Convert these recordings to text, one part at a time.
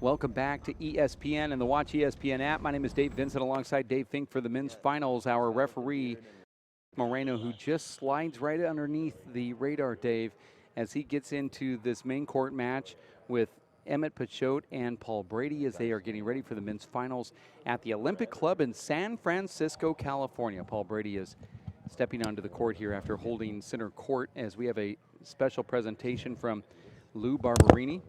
Welcome back to ESPN and the Watch ESPN app. My name is Dave Vincent alongside Dave Fink for the men's finals. Our referee, Moreno, who just slides right underneath the radar, Dave, as he gets into this main court match with Emmett Peixoto and Paul Brady as they are getting ready for the men's finals at the Olympic Club in San Francisco, California. Paul Brady is stepping onto the court here after holding center court as we have a special presentation from Lou Barberini.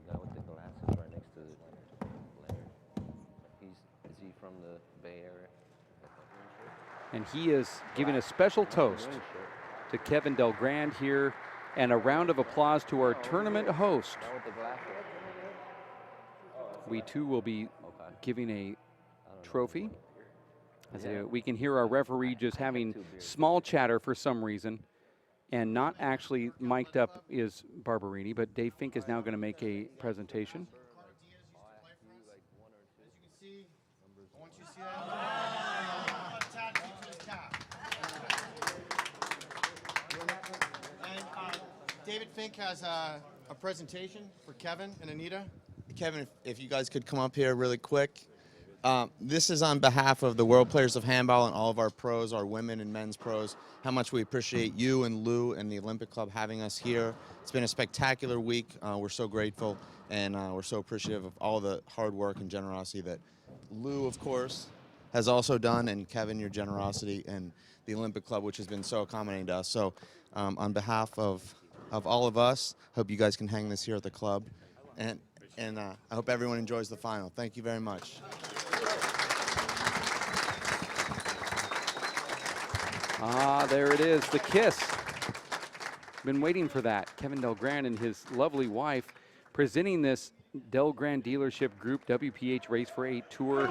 And he is giving a special toast to Kevin Delgrand here, and a round of applause to our tournament host. We too will be giving a trophy. We can hear our referee just having small chatter for some reason, and not actually mic'd up is Barberini, but Dave Fink is now going to make a presentation. David Fink has a presentation for Kevin and Anita. Kevin, if you guys could come up here really quick. This is on behalf of the World Players of Handball and all of our pros, our women and men's pros, how much we appreciate you and Lou and the Olympic Club having us here. It's been a spectacular week. We're so grateful, and we're so appreciative of all the hard work and generosity that Lou, of course, has also done, and Kevin, your generosity, and the Olympic Club, which has been so accommodating to us. So on behalf of all of us, hope you guys can hang this here at the club, and I hope everyone enjoys the final. Thank you very much. There it is, the kiss. Been waiting for that. Kevin Delgrand and his lovely wife presenting this Delgrand Dealership Group WPH Race for 8 tour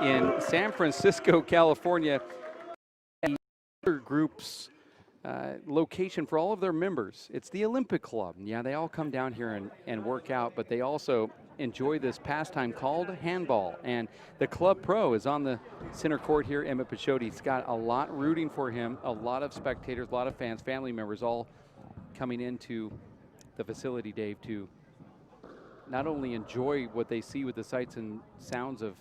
in San Francisco, California. The other group's location for all of their members. It's the Olympic Club. Yeah, they all come down here and work out, but they also enjoy this pastime called handball. And the club pro is on the center court here, Emmett Peixoto. He's got a lot rooting for him, a lot of spectators, a lot of fans, family members all coming into the facility, Dave, to not only enjoy what they see with the sights and sounds of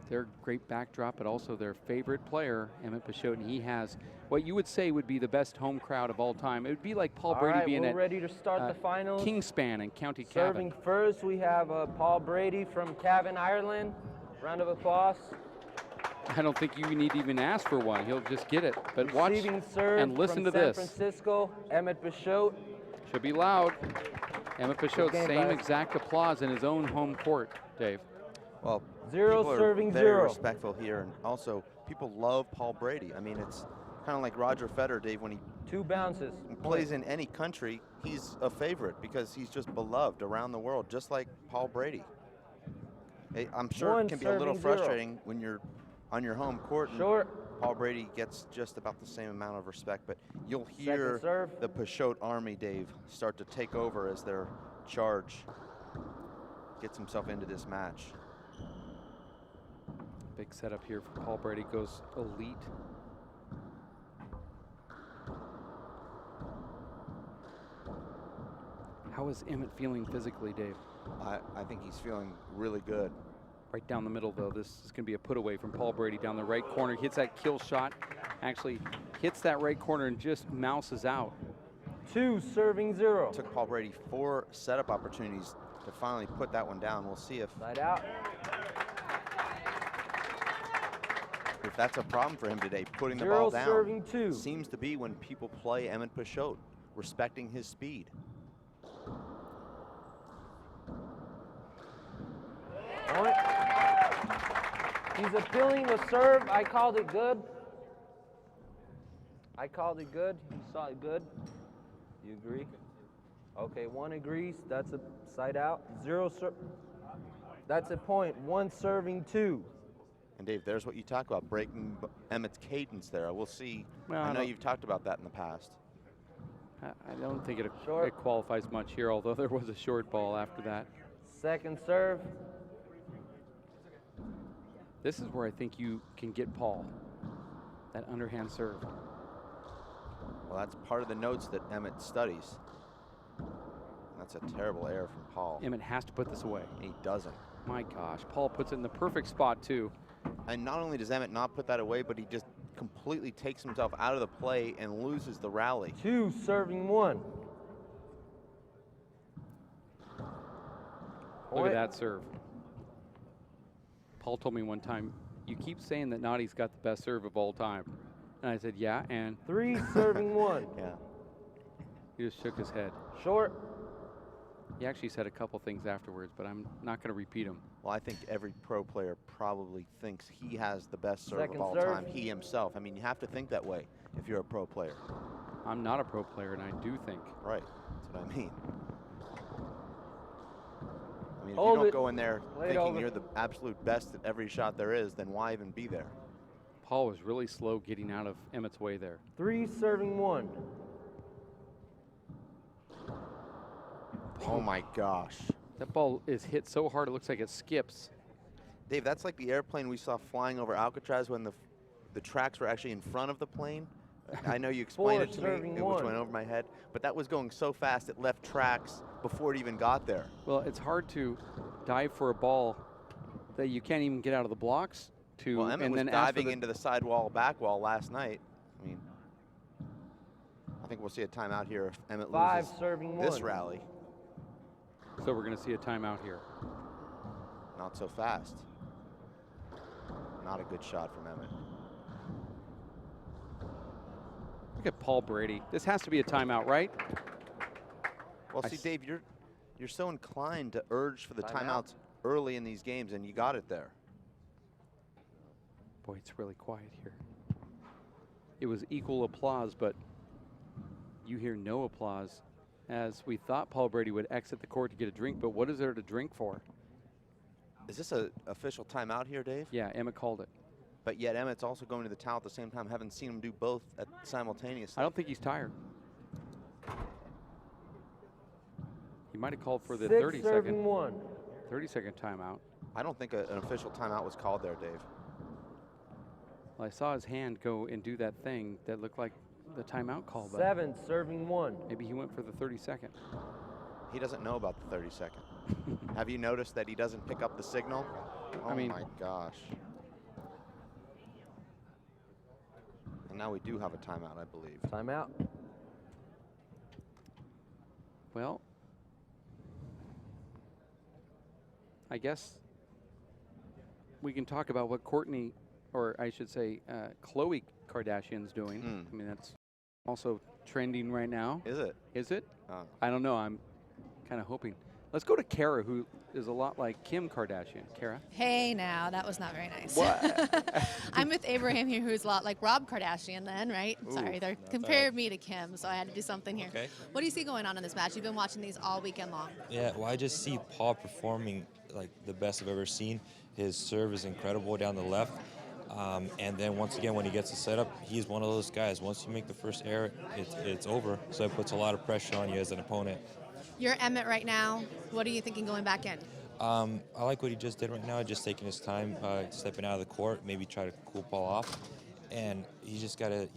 their great backdrop, but also their favorite player, Emmett Peixoto. And he has what you would say would be the best home crowd of all time. It would be like Paul Brady being at ready to start the finals. Kingspan in County Serving Cavan. first, we have Paul Brady from Cavan, Ireland. Round of applause. I don't think you need to even ask for one. He'll just get it. But watch and listen to this. San Francisco, Emmett Peixoto. Should be loud. Emmett Peixoto, same exact applause in his own home court, Dave. Well, zero people serving are very zero. respectful here, and also people love Paul Brady. I mean, it's kind of like Roger Federer, Dave, when he 2 bounces. plays in any country, he's a favorite because he's just beloved around the world, just like Paul Brady. Hey, I'm sure it can be a little frustrating when you're on your home court and Paul Brady gets just about the same amount of respect, but you'll hear the Peixoto army, Dave, start to take over as their charge gets himself into this match. Big setup here for Paul Brady, goes elite. How is Emmett feeling physically, Dave? I think he's feeling really good. Right down the middle, though. This is going to be a put away from Paul Brady down the right corner. Hits that kill shot. Actually hits that right corner and just mouses out. 2 serving 0. Took Paul Brady 4 setup opportunities to finally put that one down. We'll see if that's a problem for him today, putting the ball down. Serving 2. Seems to be when people play Emmett Peixoto, respecting his speed. Point. He's appealing the serve. I called it good. I called it good. You saw it good. You agree? Okay, 1 agrees. That's a side out. 0 serve. That's a point. 1 serving 2. And Dave, there's what you talk about, breaking Emmett's cadence there. We'll see. Well, I know you've talked about that in the past. I don't think it qualifies much here, although there was a short ball after that. Second serve. This is where I think you can get Paul, that underhand serve. Well, that's part of the notes that Emmett studies. That's a terrible error from Paul. Emmett has to put this away. He doesn't. My gosh, Paul puts it in the perfect spot too. And not only does Emmett not put that away, but he just completely takes himself out of the play and loses the rally. 2 serving 1. Look at that serve. Paul told me one time, you keep saying that Nadi's got the best serve of all time. And I said, yeah, and 3 serving 1. Yeah. he just shook his head. Short. He actually said a couple things afterwards, but I'm not going to repeat them. Well, I think every pro player probably thinks he has the best serve Second of all serve. time, he himself. I mean, you have to think that way if you're a pro player. I'm not a pro player, and I do think. Right, that's what I mean. I mean, if Hold you don't it. go in there Play it thinking over. you're the absolute best at every shot there is, then why even be there? Paul was really slow getting out of Emmett's way there. 3 serving 1. Oh my gosh. That ball is hit so hard it looks like it skips. Dave, that's like the airplane we saw flying over Alcatraz when the tracks were actually in front of the plane. I know you explained it to me, serving which 1. went over my head, but that was going so fast it left tracks before it even got there. Well, it's hard to dive for a ball that you can't even get out of the blocks to. Well, Emmett and was then ask for diving into the sidewall, back wall last night. I mean, I think we'll see a timeout here if Emmett 5 loses serving this 1. rally. So we're going to see a timeout here. Not so fast. Not a good shot from Emmett. Look at Paul Brady. This has to be a timeout, right? Well, see, Dave, you're so inclined to urge for the timeouts early in these games, and you got it there. Boy, it's really quiet here. It was equal applause, but you hear no applause, as we thought Paul Brady would exit the court to get a drink, but what is there to drink for? Is this an official timeout here, Dave? Yeah, Emmett called it. But yet Emmett's also going to the towel at the same time. Haven't seen him do both simultaneously. I don't think he's tired. He might have called for the 6 30 serving second 1. 30-second timeout. I don't think an official timeout was called there, Dave. Well, I saw his hand go and do that thing that looked like the timeout call, but 7 serving 1. maybe he went for the 30-second. He doesn't know about the 30-second. Have you noticed that he doesn't pick up the signal? Oh, I mean- my gosh. And now we do have a timeout, I believe. Timeout. Well, I guess we can talk about what Courtney, or I should say Khloe Kardashian's doing. I mean, that's also trending right now. Is it? Is it? Oh. I don't know. I'm kind of hoping. Let's go to Kara, who is a lot like Kim Kardashian. Kara? Hey now, that was not very nice. What? I'm with Abraham here, who's a lot like Rob Kardashian then, right? Ooh, Sorry, they compared me to Kim, so I had to do something here. Okay. What do you see going on in this match? You've been watching these all weekend long. Yeah, well, I just see Paul performing like the best I've ever seen. His serve is incredible down the left. And then once again, when he gets the setup, he's one of those guys. Once you make the first error, it's over. So it puts a lot of pressure on you as an opponent. You're Emmett right now. What are you thinking going back in? I like what he just did right now, just taking his time, stepping out of the court, maybe try to cool Paul off. And he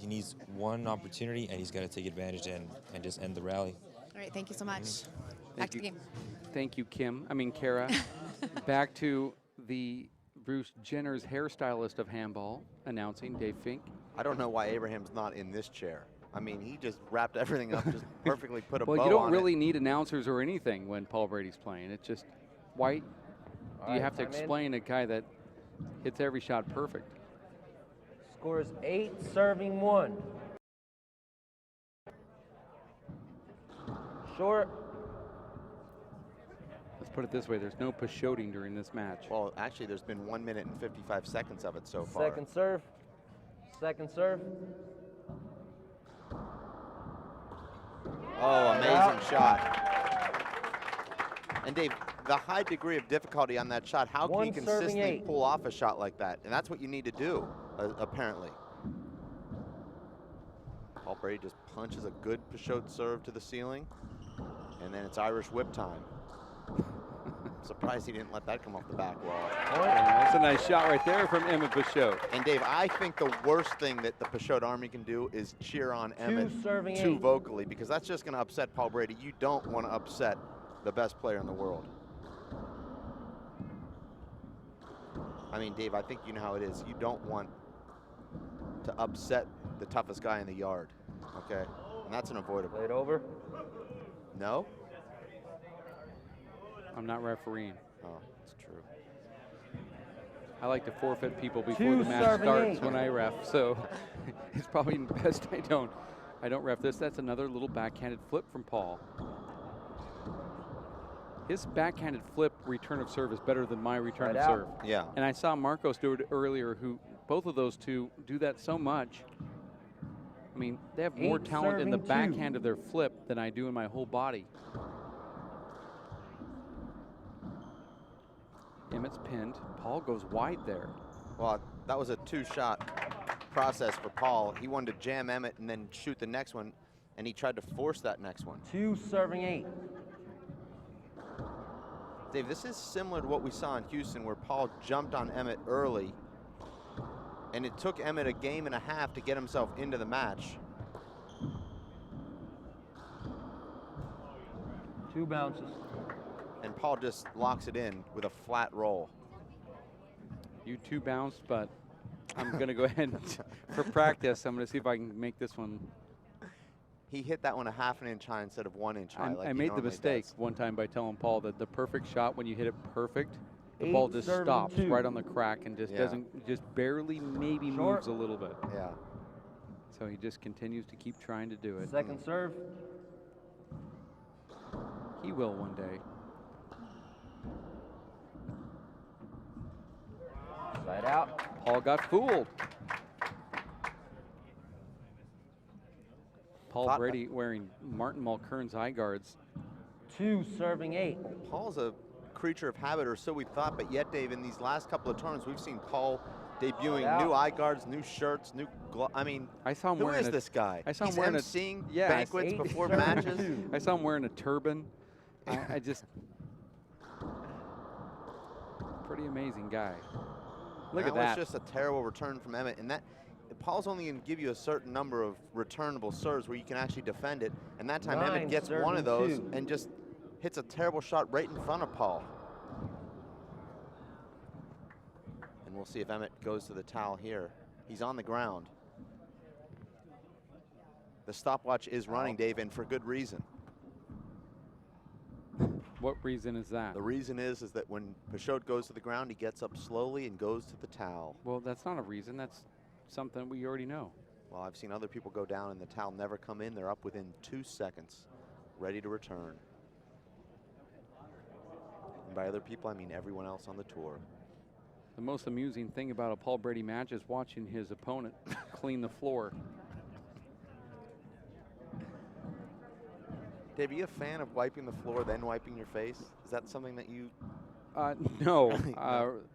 needs one opportunity, and he's got to take advantage and just end the rally. All right, thank you so much. Back to the game. Thank you, Kim. I mean, Kara. Back to the Bruce Jenner's hairstylist of handball announcing, Dave Fink. I don't know why Abraham's not in this chair. I mean, he just wrapped everything up, just perfectly put a bow on it. Well, you don't really need announcers or anything when Paul Brady's playing. It's just, why do you have to explain a guy that hits every shot perfect? Scores 8 serving 1. Short. Let's put it this way, there's no Peixoting during this match. Well, actually, there's been 1 minute and 55 seconds of it so far. Second serve. Second serve. Oh, amazing shot. And Dave, the high degree of difficulty on that shot, how can One you serving consistently 8. pull off a shot like that? And that's what you need to do, apparently. Paul Brady just punches a good Peixoto serve to the ceiling, and then it's Irish whip time. Surprised he didn't let that come off the back wall. That's a nice shot right there from Emmett Peixoto. And Dave, I think the worst thing that the Peixoto Army can do is cheer on Emmett serving too 8. vocally, because that's just going to upset Paul Brady. You don't want to upset the best player in the world. I mean, Dave, I think you know how it is. You don't want to upset the toughest guy in the yard, okay? And that's unavoidable. Play it over. No? I'm not refereeing. Oh, that's true. I like to forfeit people before Two the match serving starts eight. when I ref, so it's probably best I don't ref this. That's another little backhanded flip from Paul. His backhanded flip return of serve is better than my return of serve. Yeah. And I saw Marcos do it earlier, who both of those two do that so much. I mean, they have more talent in the backhand of their flip than I do in my whole body. Emmett's pinned. Paul goes wide there. Well, that was a two-shot process for Paul. He wanted to jam Emmett and then shoot the next one, and he tried to force that next one. 2 serving 8. Dave, this is similar to what we saw in Houston, where Paul jumped on Emmett early, and it took Emmett a game and a half to get himself into the match. 2 bounces. And Paul just locks it in with a flat roll. You two bounced, but I'm going to go ahead and for practice, I'm going to see if I can make this one. He hit that one a half an inch high instead of 1 inch high. I made the mistake one time by telling Paul that the perfect shot, when you hit it perfect, the ball just stops right on the crack and just just barely maybe moves a little bit. Yeah. So he just continues to keep trying to do it. Second serve. He will one day. Side out. Paul got fooled. Paul Brady wearing Martin Mulkern's eye guards. 2 serving 8. Paul's a creature of habit, or so we thought, but yet, Dave, in these last couple of tournaments, we've seen Paul debuting new eye guards, new shirts, new I mean, I saw him who wearing is this guy? I saw He's him wearing emceeing yeah, banquets before matches. I saw him wearing a turban. I just pretty amazing guy. Look at that. That was just a terrible return from Emmett, and that Paul's only going to give you a certain number of returnable serves where you can actually defend it, and that time Emmett gets one of those and just hits a terrible shot right in front of Paul. And we'll see if Emmett goes to the towel here. He's on the ground. The stopwatch is running, Dave, and for good reason. What reason is that? The reason is that when Peixoto goes to the ground, he gets up slowly and goes to the towel. Well, that's not a reason. That's something we already know. Well, I've seen other people go down and the towel never come in. They're up within 2 seconds, ready to return. And by other people, I mean everyone else on the tour. The most amusing thing about a Paul Brady match is watching his opponent clean the floor. Dave, are you a fan of wiping the floor, then wiping your face? Is that something that you... No,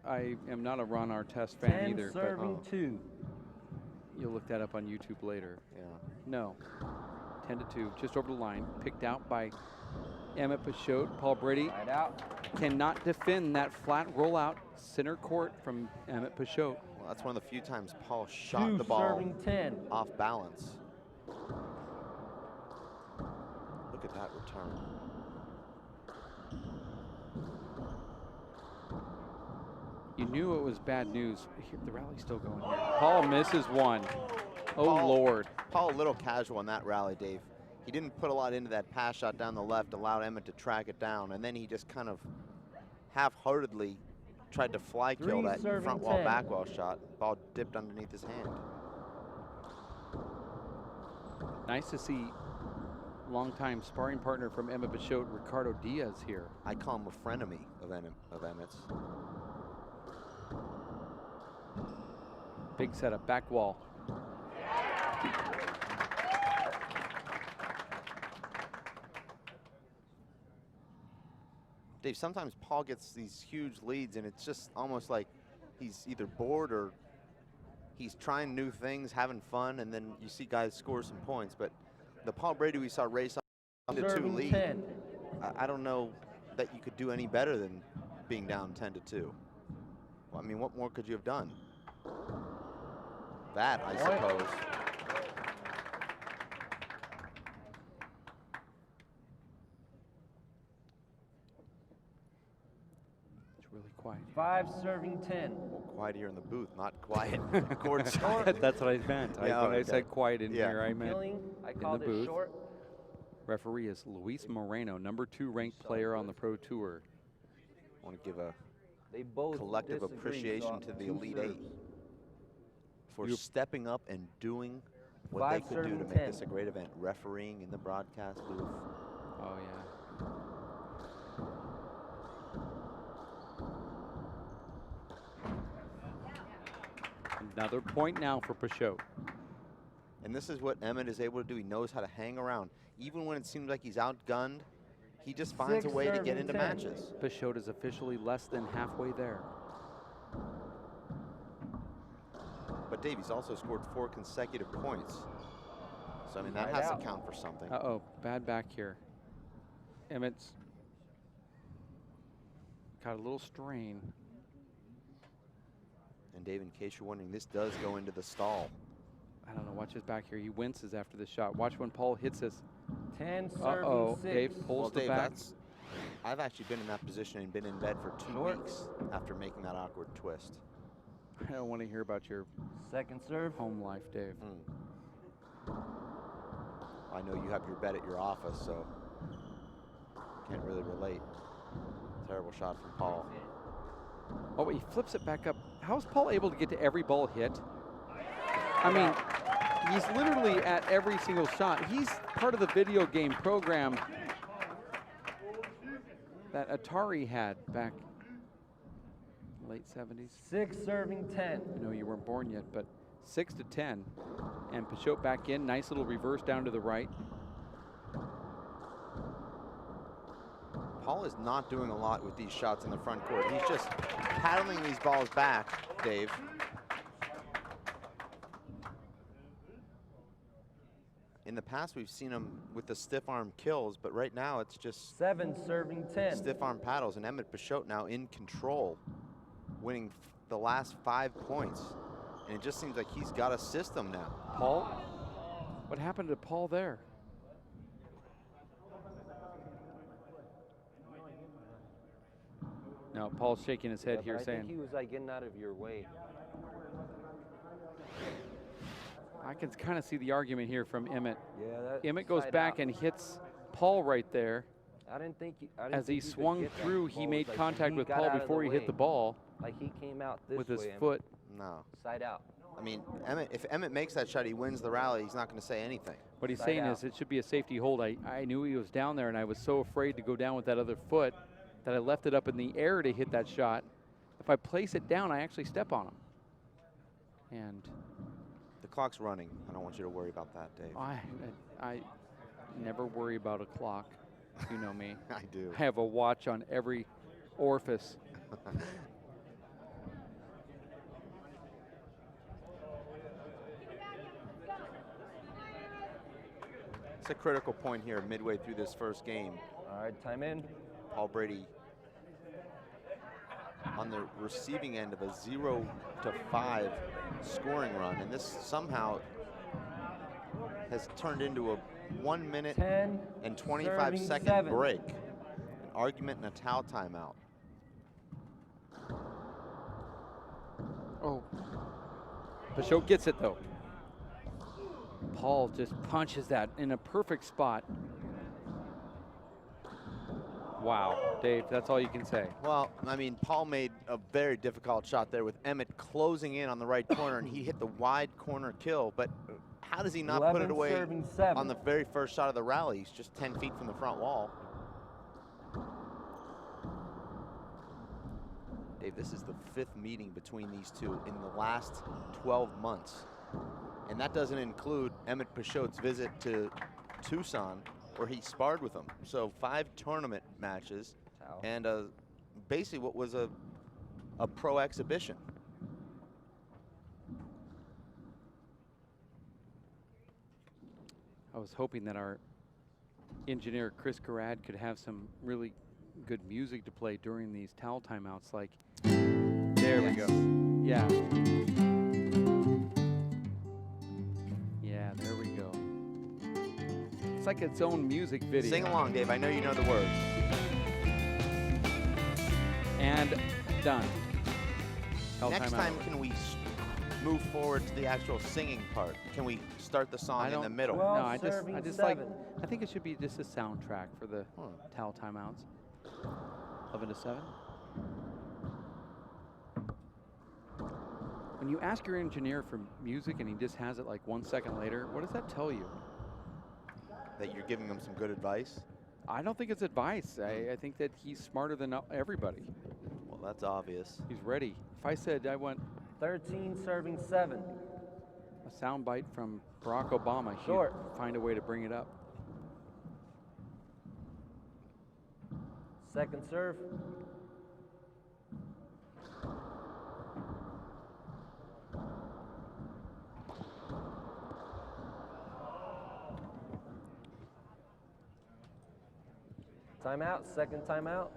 I am not a Ron Artest fan 10 either. serving but 2. You'll look that up on YouTube later. Yeah. No, 10-2, just over the line, picked out by Emmett Peixoto. Paul Brady Side out. cannot defend that flat rollout center court from Emmett Peixoto. Well, that's one of the few times Paul shot 2 the ball serving 10. off balance. Look at that return. You knew it was bad news. Here, the rally's still going here. Paul misses one. Oh, Paul, Lord. Paul a little casual in that rally, Dave. He didn't put a lot into that pass shot down the left, allowed Emmett to track it down, and then he just kind of half-heartedly tried to fly kill that front wall, back wall shot. Ball dipped underneath his hand. Nice to see longtime sparring partner from Emmett Peixoto, Ricardo Diaz here. I call him a frenemy of Emmett's. Big setup, back wall. Dave, sometimes Paul gets these huge leads, and it's just almost like he's either bored or he's trying new things, having fun, and then you see guys score some points. But the Paul Brady we saw race on the 2 lead, I don't know that you could do any better than being down 10-2. Well, I mean, what more could you have done? That, I suppose. It's really quiet. 5 serving 10. Well, quiet here in the booth, not quiet courtside. That's what I meant. Yeah, When I okay. said quiet in Yeah. here, I meant Killing, I in called the it booth. short. Referee is Luis Moreno, number 2 ranked player on the Pro Tour. I want to give a They both collective disagree, appreciation so to the 2 Elite serves. 8 for You- stepping up and doing what they 5 could do to serving make 10. this a great event. Refereeing in the broadcast booth. Oh, yeah. Another point now for Peixoto. And this is what Emmett is able to do. He knows how to hang around. Even when it seems like he's outgunned, he just finds a 6 way to get serving into 10. matches. Peixoto is officially less than halfway there. But Davies also scored 4 consecutive points. So, I mean, that Right has out. to count for something. Uh-oh, bad back here. Emmett's got a little strain. And Dave, in case you're wondering, this does go into the stall. I don't know, watch his back here. He winces after the shot. Watch when Paul hits this. 10 serving Uh-oh, 6. Dave pulls Well, the Dave, back. I've actually been in that position and been in bed for 2 Short. weeks after making that awkward twist. I don't want to hear about your Second serve. home life, Dave. I know you have your bed at your office, so can't really relate. Terrible shot from Paul. Oh, he flips it back up. How is Paul able to get to every ball hit? I mean, he's literally at every single shot. He's part of the video game program that Atari had back in the late 70s. 6 serving 10. I know you weren't born yet, but 6 to 10. And Peixoto back in, nice little reverse down to the right. Paul is not doing a lot with these shots in the front court. He's just paddling these balls back, Dave. In the past, we've seen him with the stiff arm kills, but right now it's just 7 serving 10. stiff arm paddles. And Emmett Peixoto now in control, winning the last 5 points. And it just seems like he's got a system now. Paul? What happened to Paul there? No, Paul's shaking his head Yeah, here but I saying, think he was like getting out of your way. I can kind of see the argument here from Emmett. Yeah, that Emmett goes side back out. and hits Paul right there. I didn't think As he could swung get that through, he ball. made Like, contact he with got Paul out of before he hit way. the ball Like he came out this with way. his Emmett. foot. No. Side out. I mean, if Emmett makes that shot, he wins the rally. He's not going to say anything. What he's Side saying out. is it should be a safety hold. I knew he was down there, and I was so afraid to go down with that other foot that I left it up in the air to hit that shot. If I place it down, I actually step on him. And The clock's running. I don't want you to worry about that, Dave. I never worry about a clock. You know me. I do. I have a watch on every orifice. It's a critical point here midway through this first game. All right, time in. Paul Brady on the receiving end of a 0-5 scoring run, and this somehow has turned into a 1 minute 10 and 25 serving second 7. break. An argument and a towel timeout. Oh. Peixoto gets it though. Paul just punches that in a perfect spot. Wow, Dave, that's all you can say. Well, I mean, Paul made a very difficult shot there with Emmett closing in on the right corner, and he hit the wide corner kill, but how does he not put 11 it away serving 7. on the very first shot of the rally? He's just 10 feet from the front wall. Dave, this is the 5th meeting between these two in the last 12 months. And that doesn't include Emmett Peixoto's visit to Tucson, where he sparred with him. So 5 tournament matches Towel. and basically what was a pro exhibition. I was hoping that our engineer, Chris Garad, could have some really good music to play during these towel timeouts. Like, there we go. Yeah. Yeah, there we go. It's like its own music video. Sing along, Dave. I know you know the words. And done. Tell Next timeout. time, can we move forward to the actual singing part? Can we start the song in the middle? No, I just serving like, 7. I think it should be just a soundtrack for the towel timeouts. 11-7. When you ask your engineer for music and he just has it like 1 second later, what does that tell you? That you're giving them some good advice? I don't think it's advice. I think that he's smarter than everybody. Well, that's obvious. He's ready. If I said I want 13 serving 7. a soundbite from Barack Obama, Short. he'd find a way to bring it up. Second serve. Timeout, second timeout.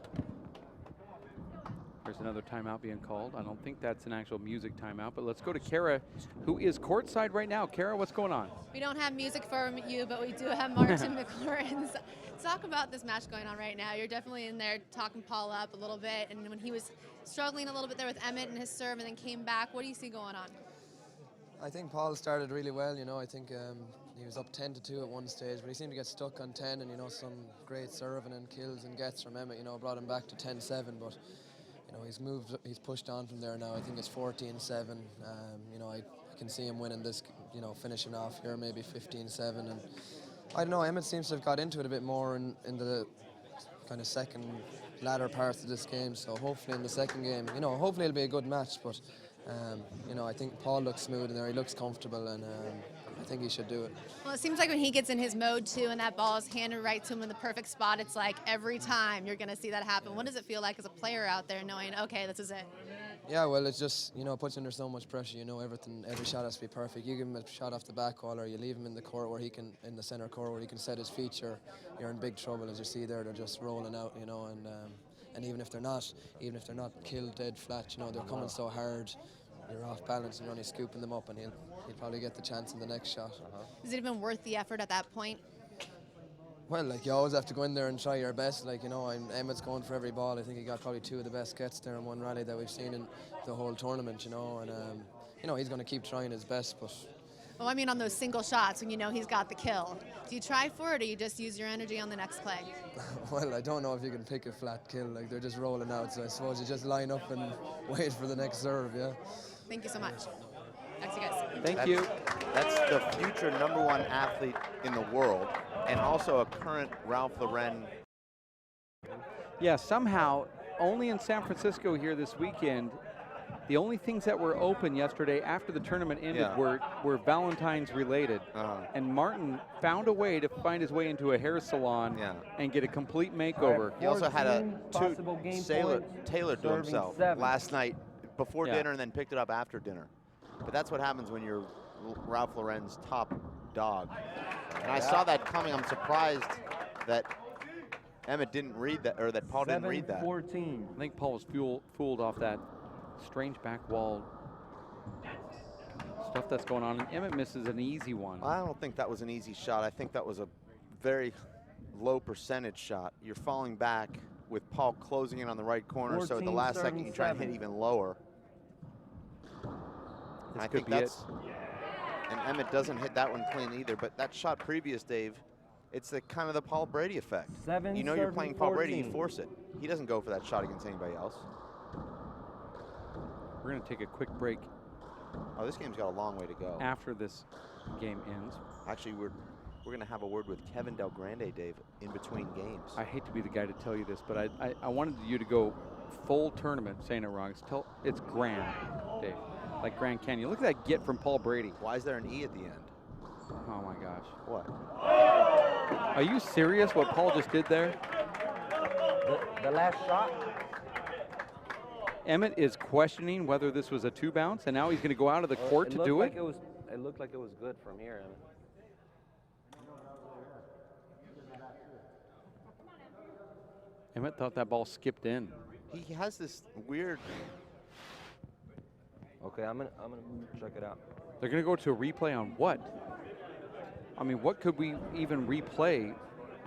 There's another timeout being called. I don't think that's an actual music timeout, but let's go to Kara, who is courtside right now. Kara, what's going on? We don't have music for you, but we do have Martin McLaurin. Talk about this match going on right now. You're definitely in there talking Paul up a little bit, and when he was struggling a little bit there with Emmett and his serve and then came back, what do you see going on? I think Paul started really well, you know. I think he was up 10-2 at one stage, but he seemed to get stuck on 10, and, you know, some great serving and kills and gets from Emmett, you know, brought him back to 10-7, but, you know, he's pushed on from there now. I think it's 14-7. You know, I can see him winning this, you know, finishing off here, maybe 15-7, and I don't know, Emmett seems to have got into it a bit more in the kind of second, latter parts of this game, so hopefully in the second game, you know, hopefully it'll be a good match, but you know, I think Paul looks smooth in there, he looks comfortable, and I think he should do it. Well, it seems like when he gets in his mode too and that ball is handed right to him in the perfect spot, it's like every time you're going to see that happen. What does it feel like as a player out there knowing, okay, this is it? Yeah, well, it's just, you know, it puts you under so much pressure, you know, every shot has to be perfect. You give him a shot off the back wall or you leave him in the court where he can, in the center court where he can set his feet, you're in big trouble. As you see there, they're just rolling out, you know, and even if they're not killed dead flat, you know, they're coming so hard, you're off balance and you're only scooping them up, and he'll probably get the chance in the next shot. Is it even worth the effort at that point? Well, like, you always have to go in there and try your best. Like, you know, Emmett's going for every ball. I think he got probably 2 of the best gets there in one rally that we've seen in the whole tournament, you know, and you know, he's going to keep trying his best, but Well, I mean on those single shots when you know he's got the kill. Do you try for it or you just use your energy on the next play? well, I don't know if you can pick a flat kill. Like, they're just rolling out, so I suppose you just line up and wait for the next serve, yeah. Thank you so much. Thanks, you guys. Thank you. That's the future #1 athlete in the world, and also a current Ralph Lauren. Yeah, somehow, only in San Francisco here this weekend, the only things that were open yesterday after the tournament ended were Valentine's related. And Martin found a way to find his way into a hair salon and get a complete makeover. He also had a game tailored to himself 7. last night before dinner and then picked it up after dinner. But that's what happens when you're Ralph Lauren's top dog. And I saw that coming. I'm surprised that Emmett didn't read that, or that Paul didn't read that. 14. I think Paul was fooled off that strange back wall stuff that's going on. And Emmett misses an easy one. I don't think that was an easy shot. I think that was a very low percentage shot. You're falling back with Paul closing in on the right corner, so at the last second you try and hit even lower. I think that's, and Emmett doesn't hit that one clean either, but that shot previous, Dave, it's the kind of the Paul Brady effect. You know you're playing Paul Brady, you force it. He doesn't go for that shot against anybody else. We're going to take a quick break. Oh, this game's got a long way to go. After this game ends. Actually, we're going to have a word with Kevin Del Grande, Dave, in between games. I hate to be the guy to tell you this, but I wanted you to go full tournament, saying it wrong. It's Grand, Dave. Like Grand Canyon. Look at that get from Paul Brady. Why is there an E at the end? Oh my gosh. What? Are you serious what Paul just did there? The last shot? Emmett is questioning whether this was a 2 bounce, and now he's going to go out of the court to do it? It looked like it was good from here, Emmett. Emmett thought that ball skipped in. He has this weird. Okay, I'm gonna check it out. They're going to go to a replay on what? I mean, what could we even replay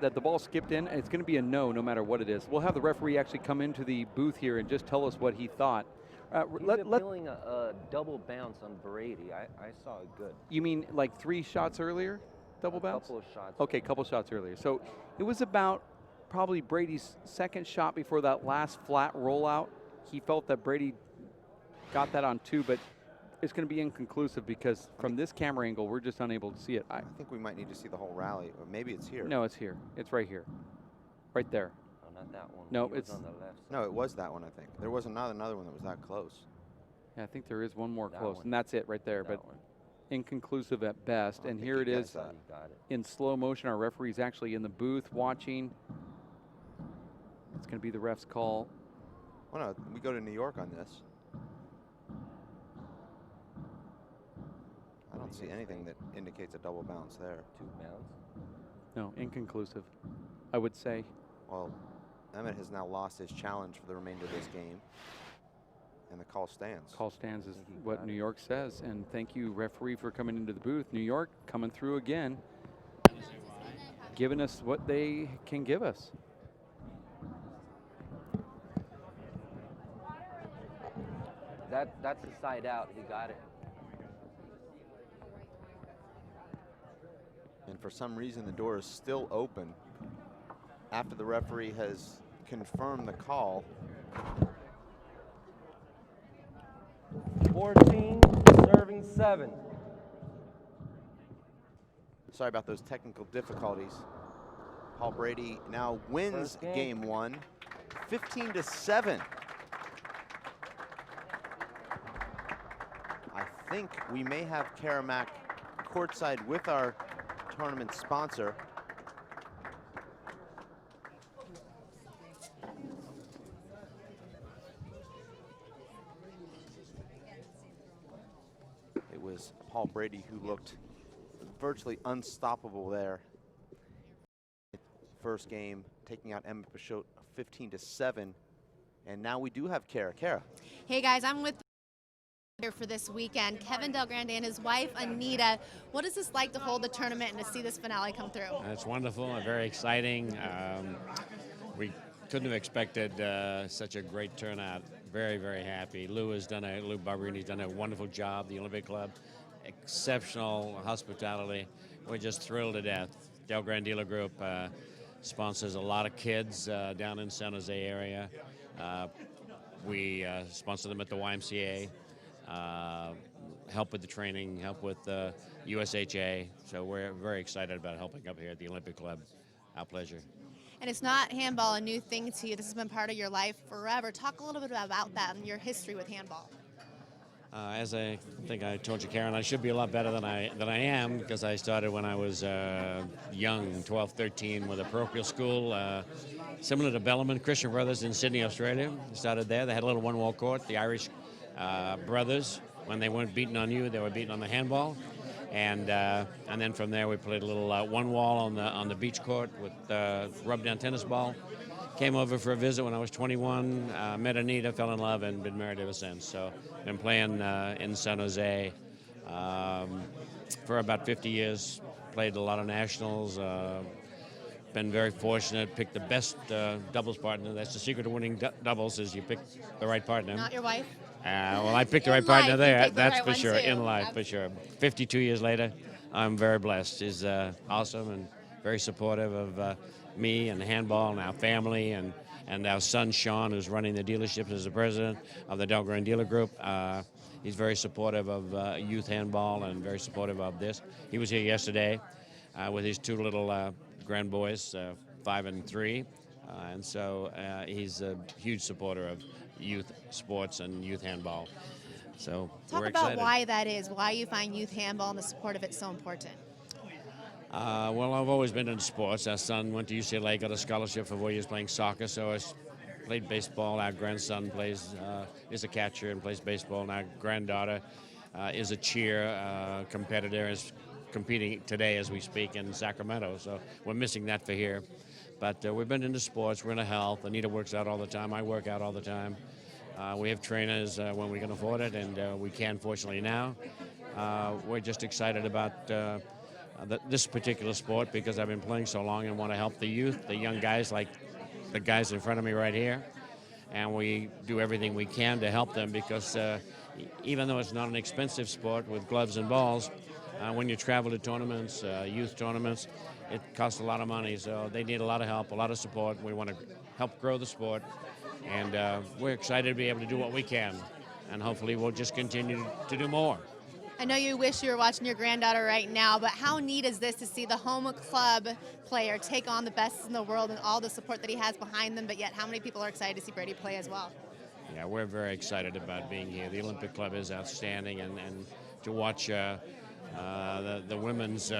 that the ball skipped in. It's going to be a no matter what it is. We'll have the referee actually come into the booth here and just tell us what he thought. He's appealing a double bounce on Brady. I saw it good. You mean like 3 shots earlier? Double bounce? A couple of shots. Okay, couple shots earlier. So it was about probably Brady's second shot before that last flat rollout. He felt that Brady got that on 2, but it's going to be inconclusive because from this camera angle, we're just unable to see it. I think we might need to see the whole rally, or maybe it's here. No, it's here. It's right here. Right there. Oh, not that one. No, He was it's on the left side. No, it was that one, I think. There was another one that was that close. Yeah, I think there is one more That close, one. and that's it right there. That but one. inconclusive at best. I And think here it he is gets that. He got it. in slow motion. Our referee's actually in the booth watching. It's going to be the ref's call. Well, no, we go to New York on this. I don't see anything that indicates a double bounce there. 2 bounce. No, inconclusive, I would say. Well, Emmett has now lost his challenge for the remainder of this game, and the call stands. Call stands is He what got New it. York says. And thank you, referee, for coming into the booth. New York coming through again, giving us what they can give us. That's a side out. He got it. And for some reason, the door is still open after the referee has confirmed the call. 14, serving 7. Sorry about those technical difficulties. Paul Brady now wins First game. game 1, 15-7. I think we may have Karamak courtside with our tournament sponsor. It was Paul Brady who looked virtually unstoppable there. First game, taking out Emmett Peixoto 15-7. And now we do have Kara. Kara. Hey guys, I'm with here for this weekend. Kevin Del Grande and his wife Anita. What is this like to hold the tournament and to see this finale come through? It's wonderful and very exciting. We couldn't have expected such a great turnout. Very, very happy. Lou Barberini's done a wonderful job. The Olympic Club, exceptional hospitality. We're just thrilled to death. Del Grande Dealer Group sponsors a lot of kids down in San Jose area. We sponsor them at the YMCA. Help with the training, help with USHA. So we're very excited about helping up here at the Olympic Club. Our pleasure. And it's not handball a new thing to you. This has been part of your life forever. Talk a little bit about that and your history with handball. As I think I told you, Karen, I should be a lot better than I am because I started when I was young, 12, 13, with a parochial school, similar to Bellarmine Christian Brothers in Sydney, Australia. I started there. They had a little one-wall court. The Irish brothers, when they weren't beating on you, they were beating on the handball. And then from there we played a little one wall on the beach court with rub-down tennis ball. Came over for a visit when I was 21, met Anita, fell in love, and been married ever since. So been playing in San Jose for about 50 years. Played a lot of nationals. Been very fortunate. Picked the best doubles partner. That's the secret of winning doubles is you pick the right partner. Not your wife? Well, I picked the right In partner life, there. you picked the That's right for one, sure. too. In life, for sure. 52 years later, I'm very blessed. She's awesome and very supportive of me and handball and our family and our son Sean, who's running the dealerships as the president of the Del Grande Dealer Group. He's very supportive of youth handball and very supportive of this. He was here yesterday with his 2 little grand boys, 5 and 3, and so he's a huge supporter of youth sports and youth handball. So Talk we're about excited. why that is, why you find youth handball and the support of it so important. Well, I've always been into sports. Our son went to UCLA, got a scholarship for 4 years playing soccer, so I played baseball. Our grandson is a catcher and plays baseball, and our granddaughter is a cheer competitor, is competing today as we speak in Sacramento, so we're missing that for here. But we've been into sports, we're into health. Anita works out all the time, I work out all the time. We have trainers when we can afford it, and we can, fortunately, now. We're just excited about this particular sport because I've been playing so long and want to help the youth, the young guys like the guys in front of me right here. And we do everything we can to help them because even though it's not an expensive sport with gloves and balls, when you travel to tournaments, youth tournaments, it costs a lot of money. So they need a lot of help, a lot of support. We want to help grow the sport. And we're excited to be able to do what we can. And hopefully we'll just continue to do more. I know you wish you were watching your granddaughter right now, but how neat is this to see the home club player take on the best in the world and all the support that he has behind them, but yet how many people are excited to see Brady play as well? Yeah, we're very excited about being here. The Olympic Club is outstanding, and to watch the women's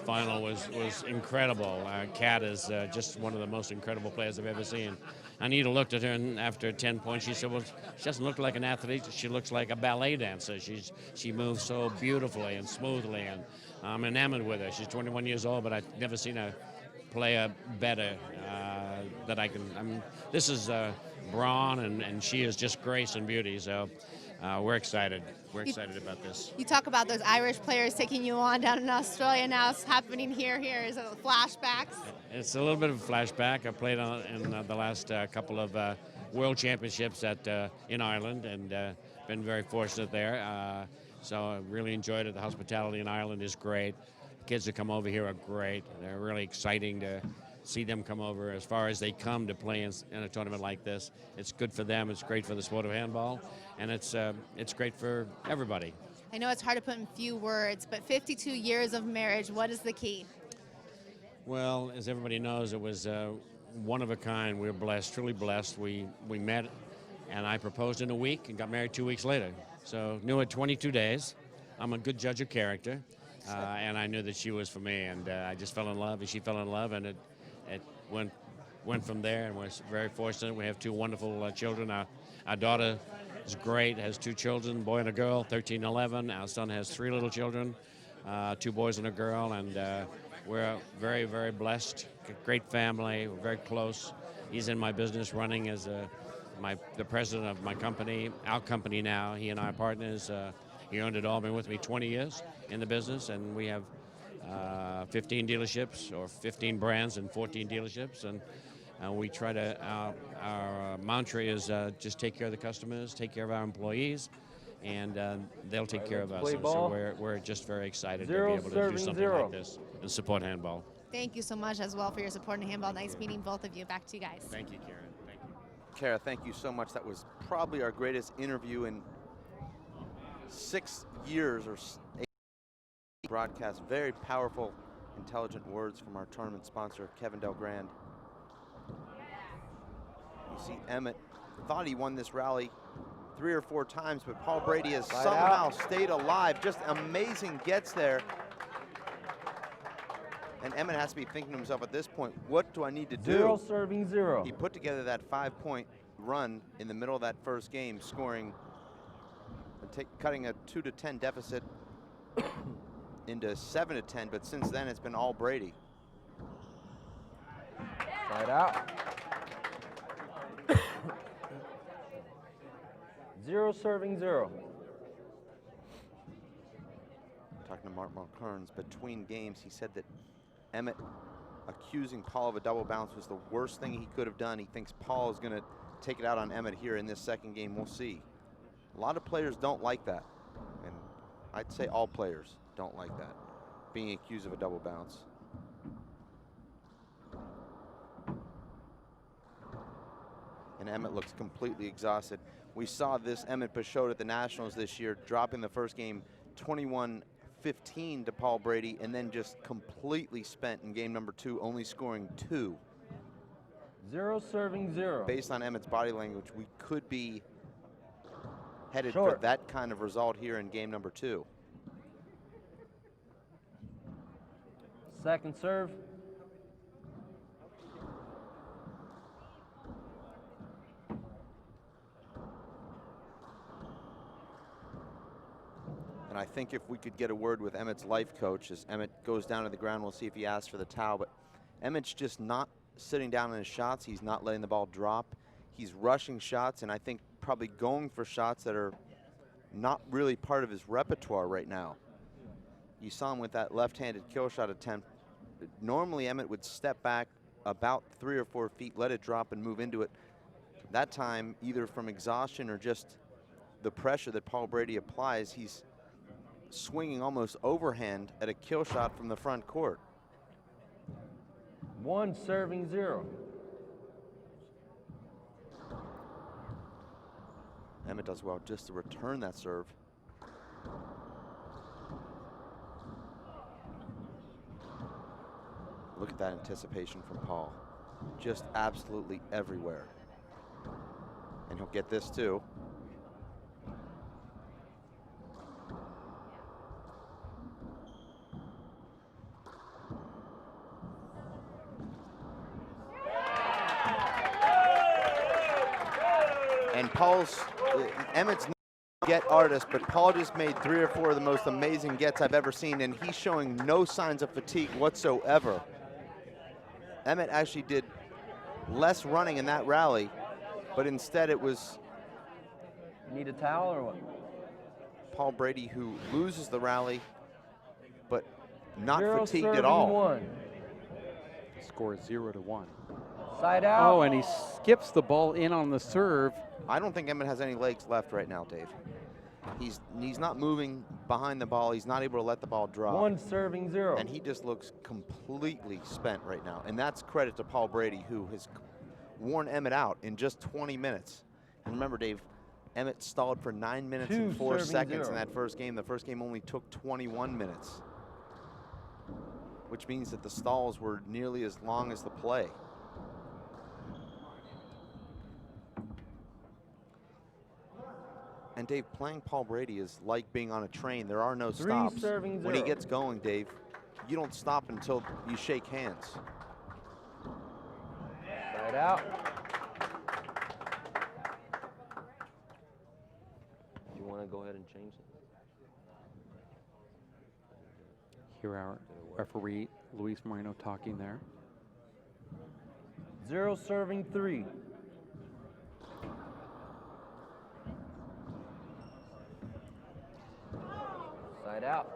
final was incredible. Kat is just one of the most incredible players I've ever seen. Anita looked at her, and after 10 points, she said, well, she doesn't look like an athlete. She looks like a ballet dancer. She moves so beautifully and smoothly, and I'm enamored with her. She's 21 years old, but I've never seen her play better that I can. I mean, this is brawn, and she is just grace and beauty, so we're excited. We're excited about this. You talk about those Irish players taking you on down in Australia. Now it's happening here. Is it flashbacks? It's a little bit of a flashback. I played in the last couple of World Championships in Ireland, and been very fortunate there. So I really enjoyed it. The hospitality in Ireland is great. The kids that come over here are great. They're really exciting to see them come over as far as they come to play in a tournament like this. It's good for them. It's great for the sport of handball, and it's great for everybody. I know it's hard to put in few words, but 52 years of marriage, what is the key? Well, as everybody knows, it was one of a kind. We were blessed, truly blessed. We met, and I proposed in a week and got married 2 weeks later. So knew it 22 days. I'm a good judge of character, and I knew that she was for me, and I just fell in love, and she fell in love, and it went from there, and we're very fortunate. We have two wonderful children. Our daughter is great, has two children, a boy and a girl, 13 and 11. Our son has three little children, 2 boys and a girl, and we're very, very blessed. Great family. We're very close. He's in my business running as the president of my company, our company now. He and I are partners. He owned it all, been with me 20 years in the business, and we have 15 dealerships, or 15 brands and 14 dealerships, and we try to, our mantra is just take care of the customers, take care of our employees, and they'll take care of us. And so we're just very excited to be able to do something like this and support handball. Thank you so much as well for your support in handball. Nice meeting both of you. Back to you guys. Thank you, Karen. Thank you. Kara, thank you so much. That was probably our greatest interview in 6 years or 8 broadcasts. Very powerful, intelligent words from our tournament sponsor, Kevin Delgrand. You see Emmett thought he won this rally 3 or 4 times, but Paul Brady has somehow stayed alive. Just amazing gets there. And Emmett has to be thinking to himself at this point, what do I need to do? 0 serving 0. He put together that 5-point run in the middle of that first game, scoring, cutting a 2-10 deficit into 7-10, but since then it's been all Brady. Side out. 0 serving 0. Talking to Mark Kearns between games, he said that Emmett accusing Paul of a double bounce was the worst thing he could have done. He thinks Paul is going to take it out on Emmett here in this second game. We'll see. A lot of players don't like that, and I'd say all players don't like that, being accused of a double bounce. And Emmett looks completely exhausted. We saw this Emmett Peixoto at the Nationals this year, dropping the first game 21-15 to Paul Brady, and then just completely spent in game number 2, only scoring 2. 0 serving 0. Based on Emmett's body language, we could be headed for that kind of result here in game number 2. Second serve. And I think if we could get a word with Emmett's life coach, as Emmett goes down to the ground, we'll see if he asks for the towel. But Emmett's just not sitting down in his shots. He's not letting the ball drop. He's rushing shots, and I think probably going for shots that are not really part of his repertoire right now. You saw him with that left-handed kill shot attempt. Normally, Emmett would step back about 3 or 4 feet, let it drop, and move into it. That time, either from exhaustion or just the pressure that Paul Brady applies, he's swinging almost overhand at a kill shot from the front court. 1 serving 0. Emmett does well just to return that serve. Look at that anticipation from Paul. Just absolutely everywhere. And he'll get this too. And Emmett's not a get artist, but Paul just made 3 or 4 of the most amazing gets I've ever seen, and he's showing no signs of fatigue whatsoever. Emmett actually did less running in that rally, but instead it was Need a towel or what? Paul Brady who loses the rally, but not 0 fatigued at serving all. 1. Score is 0-1. Side out. Oh, and he skips the ball in on the serve. I don't think Emmett has any legs left right now, Dave. He's not moving behind the ball. He's not able to let the ball drop. 1 serving 0. And he just looks completely spent right now. And that's credit to Paul Brady, who has worn Emmett out in just 20 minutes. And remember, Dave, Emmett stalled for 9 minutes and 4 seconds in that first game. The first game only took 21 minutes, which means that the stalls were nearly as long as the play. And Dave, playing Paul Brady is like being on a train. There are no stops. When he gets going, Dave, you don't stop until you shake hands. Side out. You want to go ahead and change it? Hear our referee, Luis Moreno, talking there. 0 serving 3. Side out.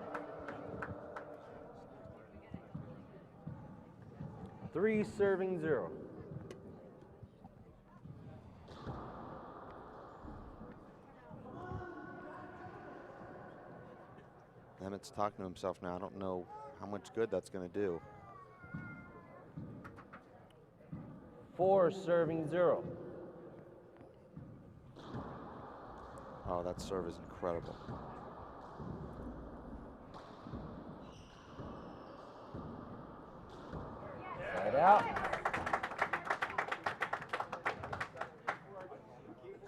3 serving 0. Emmett's talking to himself now. I don't know how much good that's going to do. 4 serving 0. Oh, that serve is incredible. Side out.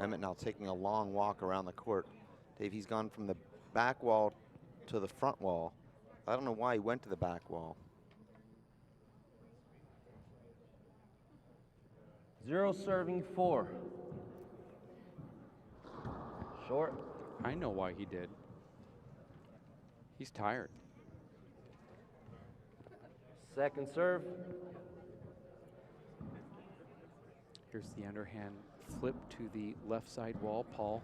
Emmett now taking a long walk around the court. Dave, he's gone from the back wall to the front wall. I don't know why he went to the back wall. 0 serving 4. Short. I know why he did. He's tired. Second serve. Here's the underhand flip to the left side wall. Paul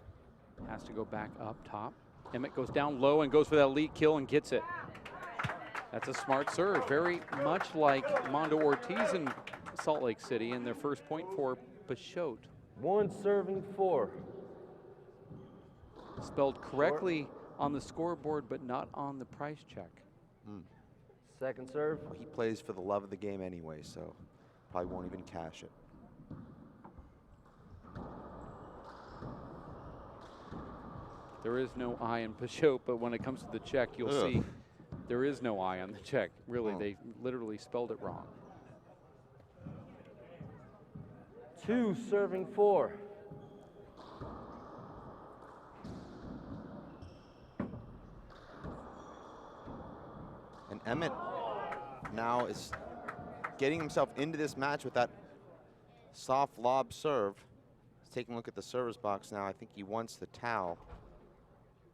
has to go back up top. Emmett goes down low and goes for that lead kill and gets it. That's a smart serve, very much like Mondo Ortiz in Salt Lake City in their first point for Peixoto. 1 serving 4. Spelled correctly on the scoreboard, but not on the price check. Second serve. Well, he plays for the love of the game anyway, so probably won't even cash it. There is no I in Peixoto, but when it comes to the check, you'll see there is no I on the check. Really, they literally spelled it wrong. 2 serving 4. And Emmett now is getting himself into this match with that soft lob serve. He's taking a look at the service box now. I think he wants the towel.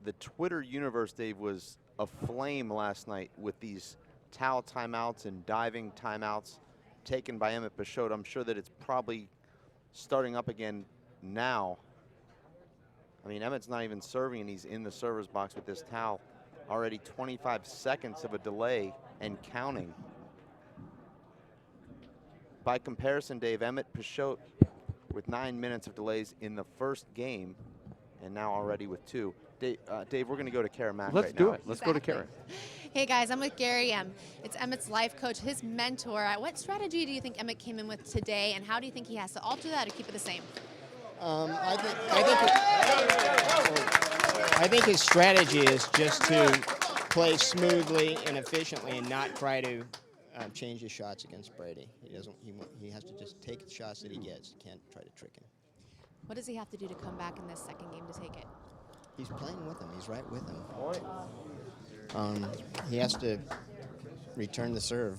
The Twitter universe, Dave, was aflame last night with these towel timeouts and diving timeouts taken by Emmett Peixoto. I'm sure that it's probably starting up again now. I mean, Emmett's not even serving and he's in the server's box with this towel. Already 25 seconds of a delay and counting. By comparison, Dave, Emmett Peixoto with 9 minutes of delays in the first game, and now already with 2. Dave, we're going to go to Kara Mack Let's right do now. it. Let's go to Kara. Hey guys, I'm with Gary. It's Emmett's life coach, his mentor. What strategy do you think Emmett came in with today, and how do you think he has to alter that or keep it the same? I think his strategy is just to play smoothly and efficiently and not try to change his shots against Brady. He has to just take the shots that he gets. He can't try to trick him. What does he have to do to come back in this second game to take it? He's playing with him. He's right with him. He has to return the serve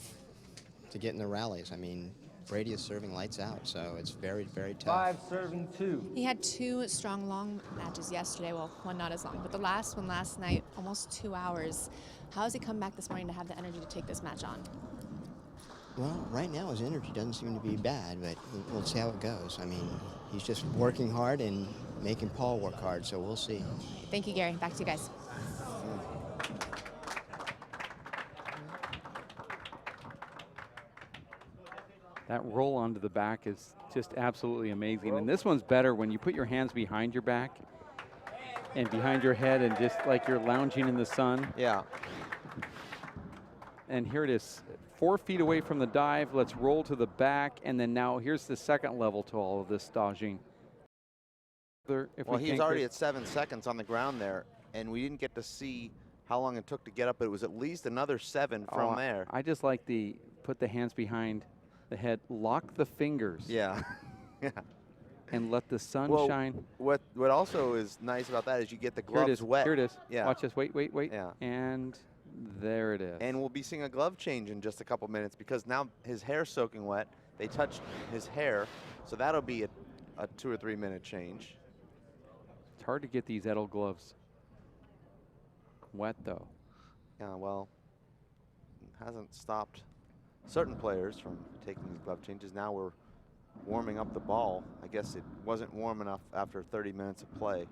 to get in the rallies. I mean, Brady is serving lights out, so it's very, very tough. 5 serving 2. He had 2 strong long matches yesterday. Well, one not as long, but the last one last night, almost 2 hours. How has he come back this morning to have the energy to take this match on? Well, right now his energy doesn't seem to be bad, but we'll see how it goes. I mean, he's just working hard and making Paul work hard, so we'll see. Thank you, Gary. Back to you guys. That roll onto the back is just absolutely amazing. And this one's better when you put your hands behind your back and behind your head and just like you're lounging in the sun. Yeah. And here it is, 4 feet away from the dive. Let's roll to the back. And then now here's the second level to all of this staging. Well, he's already at 7 seconds on the ground there, and we didn't get to see how long it took to get up, but it was at least another 7 from there. I just like put the hands behind the head, lock the fingers. Yeah. Yeah. And let the sun shine. What also is nice about that is you get the gloves Here it is. wet. Here it is. Yeah. Watch this. Wait. Yeah. And there it is. And we'll be seeing a glove change in just a couple minutes because now his hair's soaking wet. They touched his hair, so that'll be a 2 or 3 minute change. It's hard to get these Edel gloves wet, though. Yeah, well, it hasn't stopped certain players from taking these glove changes. Now we're warming up the ball. I guess it wasn't warm enough after 30 minutes of play.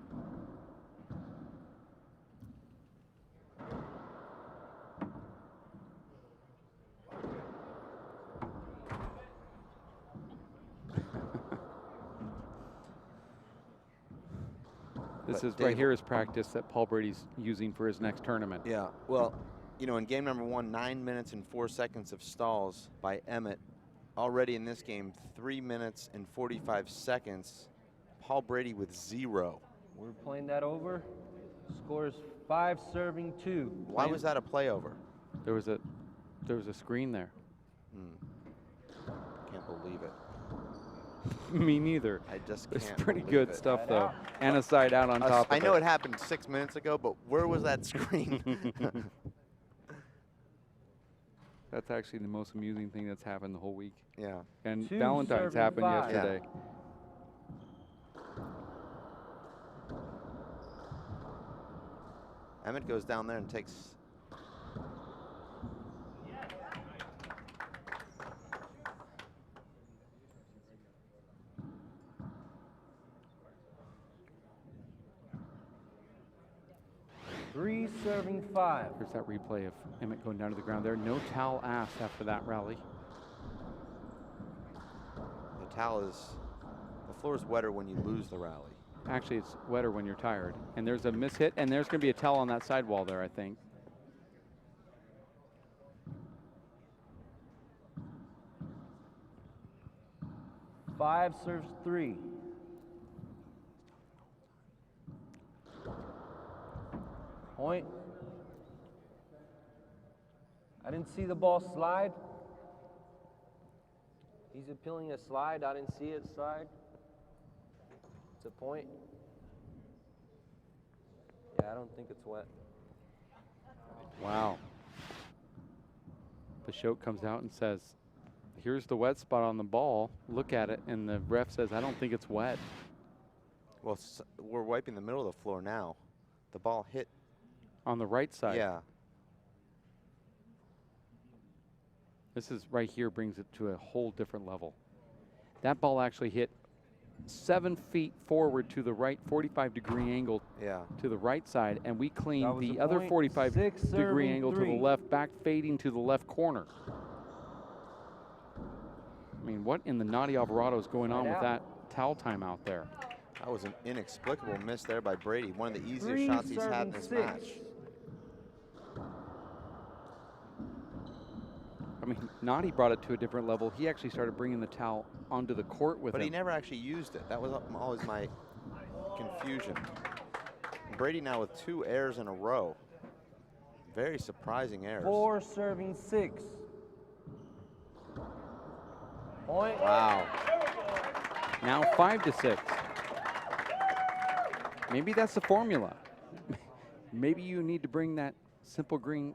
This is right here is practice that Paul Brady's using for his next tournament. Yeah, well, you know, in game number 1, 9 minutes and 4 seconds of stalls by Emmett. Already in this game, 3 minutes and 45 seconds. Paul Brady with 0. We're playing that over. Scores 5 serving 2. Why was that a play over? There was a screen there. Can't believe it. Me neither. I just It's can't pretty believe good it. stuff, though. And a side out on top of it. I know it happened 6 minutes ago, but where was that screen? That's actually the most amusing thing that's happened the whole week. Yeah. And 2 Valentine's serving happened 5. yesterday. Yeah. Emmett goes down there and takes. Three serving 5. Here's that replay of Emmett going down to the ground there. No towel asked after that rally. The towel is, the floor is wetter when you lose the rally. Actually, it's wetter when you're tired. And there's a mishit, and there's going to be a towel on that sidewall there, I think. Five serves 3. Point. I didn't see the ball slide. He's appealing a slide. I didn't see it slide. It's a point. Yeah, I don't think it's wet. Wow. Peixoto comes out and says, here's the wet spot on the ball. Look at it. And the ref says, I don't think it's wet. Well, we're wiping the middle of the floor now. The ball hit. On the right side. Yeah. This is right here brings it to a whole different level. That ball actually hit 7 feet forward to the right, 45-degree angle to the right side, and we cleaned the other 45-degree angle to the left, back fading to the left corner. I mean, what in the naughty Alvarado is going on with that towel timeout there? That was an inexplicable miss there by Brady. One of the easiest shots he's had in this match. I mean, Naughty brought it to a different level. He actually started bringing the towel onto the court with him. But he never actually used it. That was always my confusion. Brady now with 2 errors in a row. Very surprising errors. 4 serving 6. Point. Wow. Now 5-6. Maybe that's the formula. Maybe you need to bring that Simple Green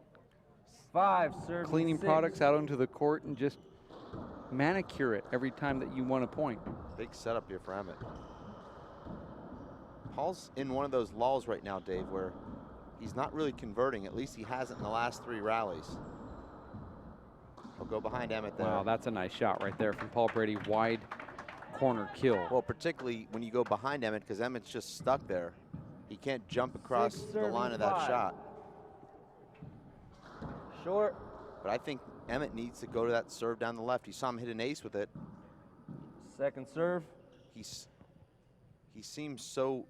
5 serving cleaning 6. products out onto the court and just manicure it every time that you want a point. Big setup here for Emmett. Paul's in one of those lulls right now, Dave, where he's not really converting. At least he hasn't in the last 3 rallies. He'll go behind Emmett there. Wow, that's a nice shot right there from Paul Brady. Wide corner kill. Well, particularly when you go behind Emmett, because Emmett's just stuck there. He can't jump across the line of that shot. Short. But I think Emmett needs to go to that serve down the left. You saw him hit an ace with it. Second serve. He seems so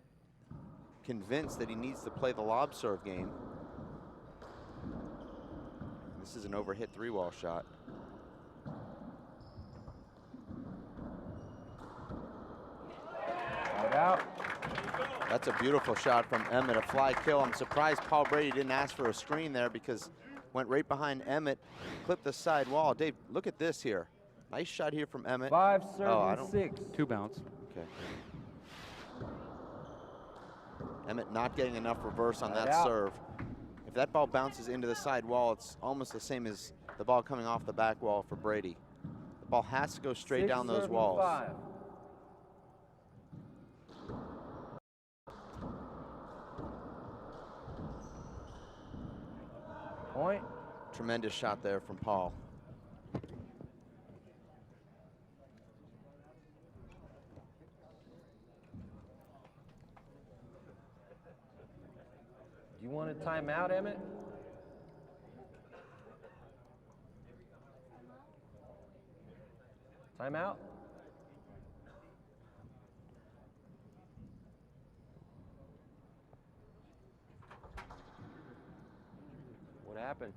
convinced that he needs to play the lob serve game. This is an overhit 3-wall shot. Out. That's a beautiful shot from Emmett, a fly kill. I'm surprised Paul Brady didn't ask for a screen there because went right behind Emmett, clipped the side wall. Dave, look at this here. Nice shot here from Emmett. 5 serving 6. 2 bounce. Okay. Emmett not getting enough reverse on that serve. If that ball bounces into the side wall, it's almost the same as the ball coming off the back wall for Brady. The ball has to go straight down those walls. 5. Point. Tremendous shot there from Paul. Do you want a timeout, Emmett? Timeout? What happened?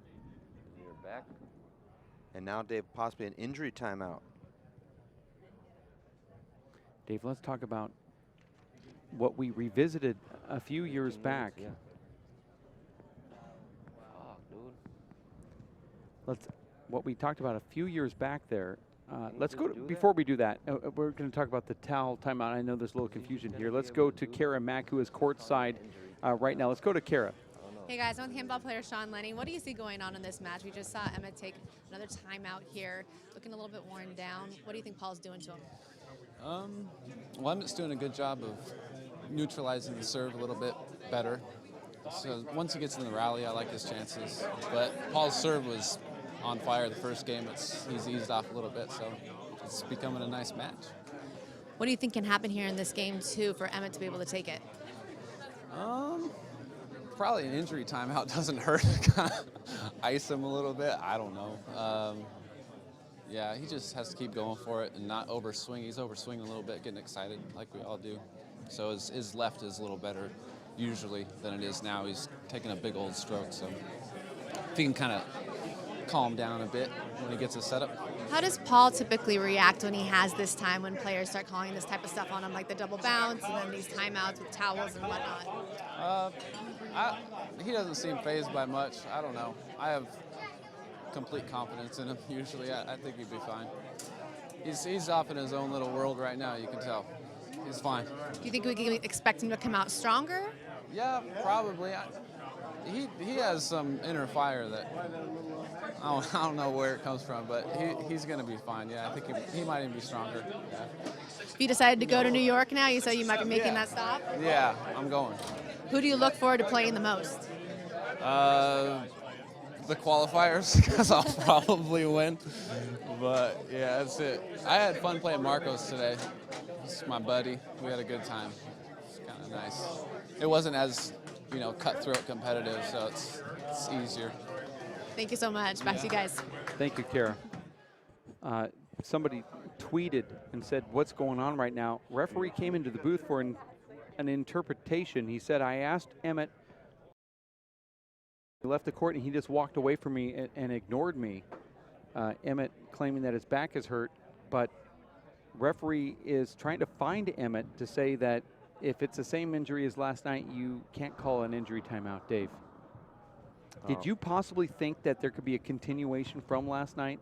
You're back. And now, Dave, possibly an injury timeout. Dave, let's talk about what we revisited a few years back. Yeah. Fuck, dude. What we talked about a few years back there. Let's go before we do that. We're going to talk about the towel timeout. I know there's a little confusion here. Let's go to Kara Mack, who is courtside right now. Let's go to Kara. Hey guys, I'm with handball player Sean Lenny. What do you see going on in this match? We just saw Emmett take another timeout here, looking a little bit worn down. What do you think Paul's doing to him? Well, Emmett's doing a good job of neutralizing the serve a little bit better. So once he gets in the rally, I like his chances. But Paul's serve was on fire the first game. He's eased off a little bit, so it's becoming a nice match. What do you think can happen here in this game, too, for Emmett to be able to take it? Probably an injury timeout doesn't hurt. Kind of ice him a little bit. I don't know. Yeah, he just has to keep going for it and not overswing. He's overswinging a little bit, getting excited like we all do. So his left is a little better usually than it is now. He's taking a big old stroke. So if he can kind of calm down a bit when he gets his setup. How does Paul typically react when he has this time when players start calling this type of stuff on him, like the double bounce and then these timeouts with towels and whatnot? He doesn't seem fazed by much. I don't know. I have complete confidence in him usually. I think he'd be fine. He's off in his own little world right now, you can tell. He's fine. Do you think we can expect him to come out stronger? Yeah, probably. He has some inner fire that I don't know where it comes from, but he's going to be fine. Yeah, I think he might even be stronger. Yeah. If you decided to go to New York now, you said you might be making that stop? Yeah, I'm going. Who do you look forward to playing the most? the qualifiers because I'll probably win. But yeah, that's it. I had fun playing Marcos today. He's my buddy. We had a good time. It's kind of nice. It wasn't as, cutthroat competitive, so it's easier. Thank you so much. Back to you guys. Thank you, Kara. Somebody tweeted and said, what's going on right now? Referee came into the booth for an interpretation. He said, I asked Emmett. He left the court and he just walked away from me and ignored me. Emmett claiming that his back is hurt, but referee is trying to find Emmett to say that if it's the same injury as last night, you can't call an injury timeout, Dave. Did you possibly think that there could be a continuation from last night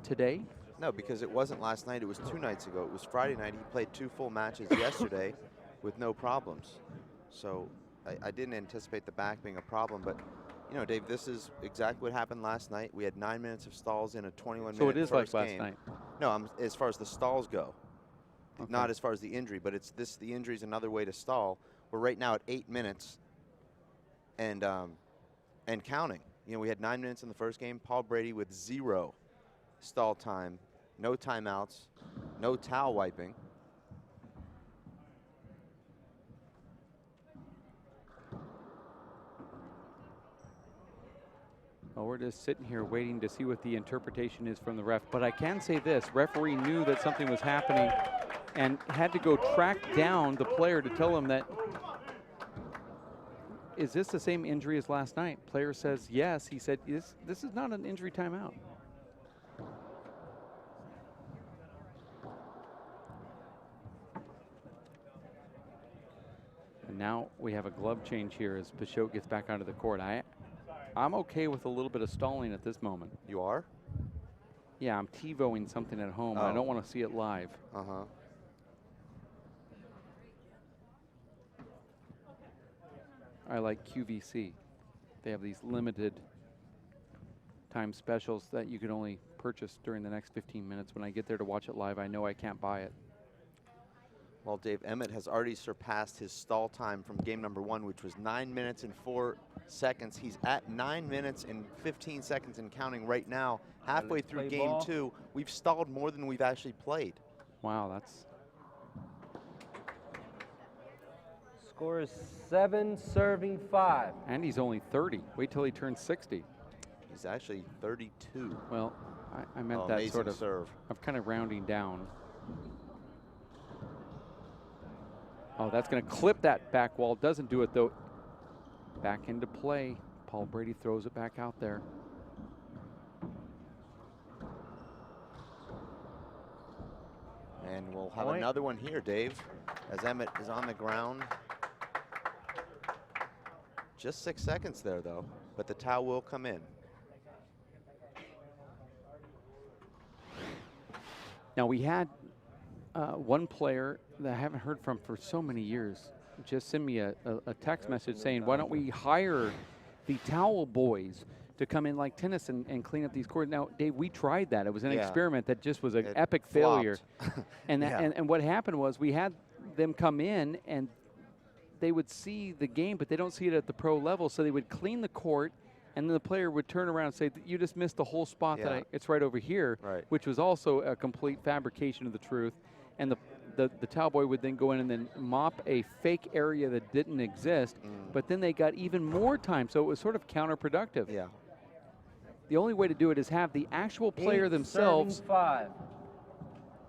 today? No, because it wasn't last night. It was 2 nights ago. It was Friday night. He played 2 full matches yesterday with no problems. So I didn't anticipate the back being a problem. But, Dave, this is exactly what happened last night. We had 9 minutes of stalls in a 21-minute So it is like first game. last night. No, as far as the stalls go. Okay. Not as far as the injury, but the injury is another way to stall. We're right now at 8 minutes and counting. We had 9 minutes in the first game. Paul Brady with 0 stall time, no timeouts, no towel wiping. Well, we're just sitting here waiting to see what the interpretation is from the ref. But I can say this, referee knew that something was happening and had to go track down the player to tell him that, is this the same injury as last night? Player says yes. He said, this is not an injury timeout. And now we have a glove change here as Peixoto gets back onto the court. I'm okay with a little bit of stalling at this moment. You are? Yeah, I'm TiVoing something at home. Oh. I don't want to see it live. Uh-huh. I like QVC. They have these limited time specials that you can only purchase during the next 15 minutes. When I get there to watch it live, I know I can't buy it. Well, Dave, Emmett has already surpassed his stall time from game number 1, which was 9 minutes and 4 seconds. He's at 9 minutes and 15 seconds and counting right now. Halfway through game 2, we've stalled more than we've actually played. Wow, that's... Score is 7, serving 5. And he's only 30. Wait till he turns 60. He's actually 32. Well, I meant that sort of serve. I'm kind of rounding down. Oh, that's going to clip that back wall. Doesn't do it, though. Back into play. Paul Brady throws it back out there. And we'll have another one here, Dave, as Emmett is on the ground. Just 6 seconds there, though, but the towel will come in. Now, we had one player that I haven't heard from for so many years just send me a text message saying, why don't we hire the towel boys to come in like tennis and clean up these courts. Now, Dave, we tried that. It was an experiment that just was an epic failure. And, and what happened was we had them come in and they would see the game, but they don't see it at the pro level. So they would clean the court, and then the player would turn around and say, you just missed the whole spot that it's right over here, which was also a complete fabrication of the truth. And the towel boy would then go in and then mop a fake area that didn't exist, but then they got even more time. So it was sort of counterproductive. Yeah. The only way to do it is have the actual player themselves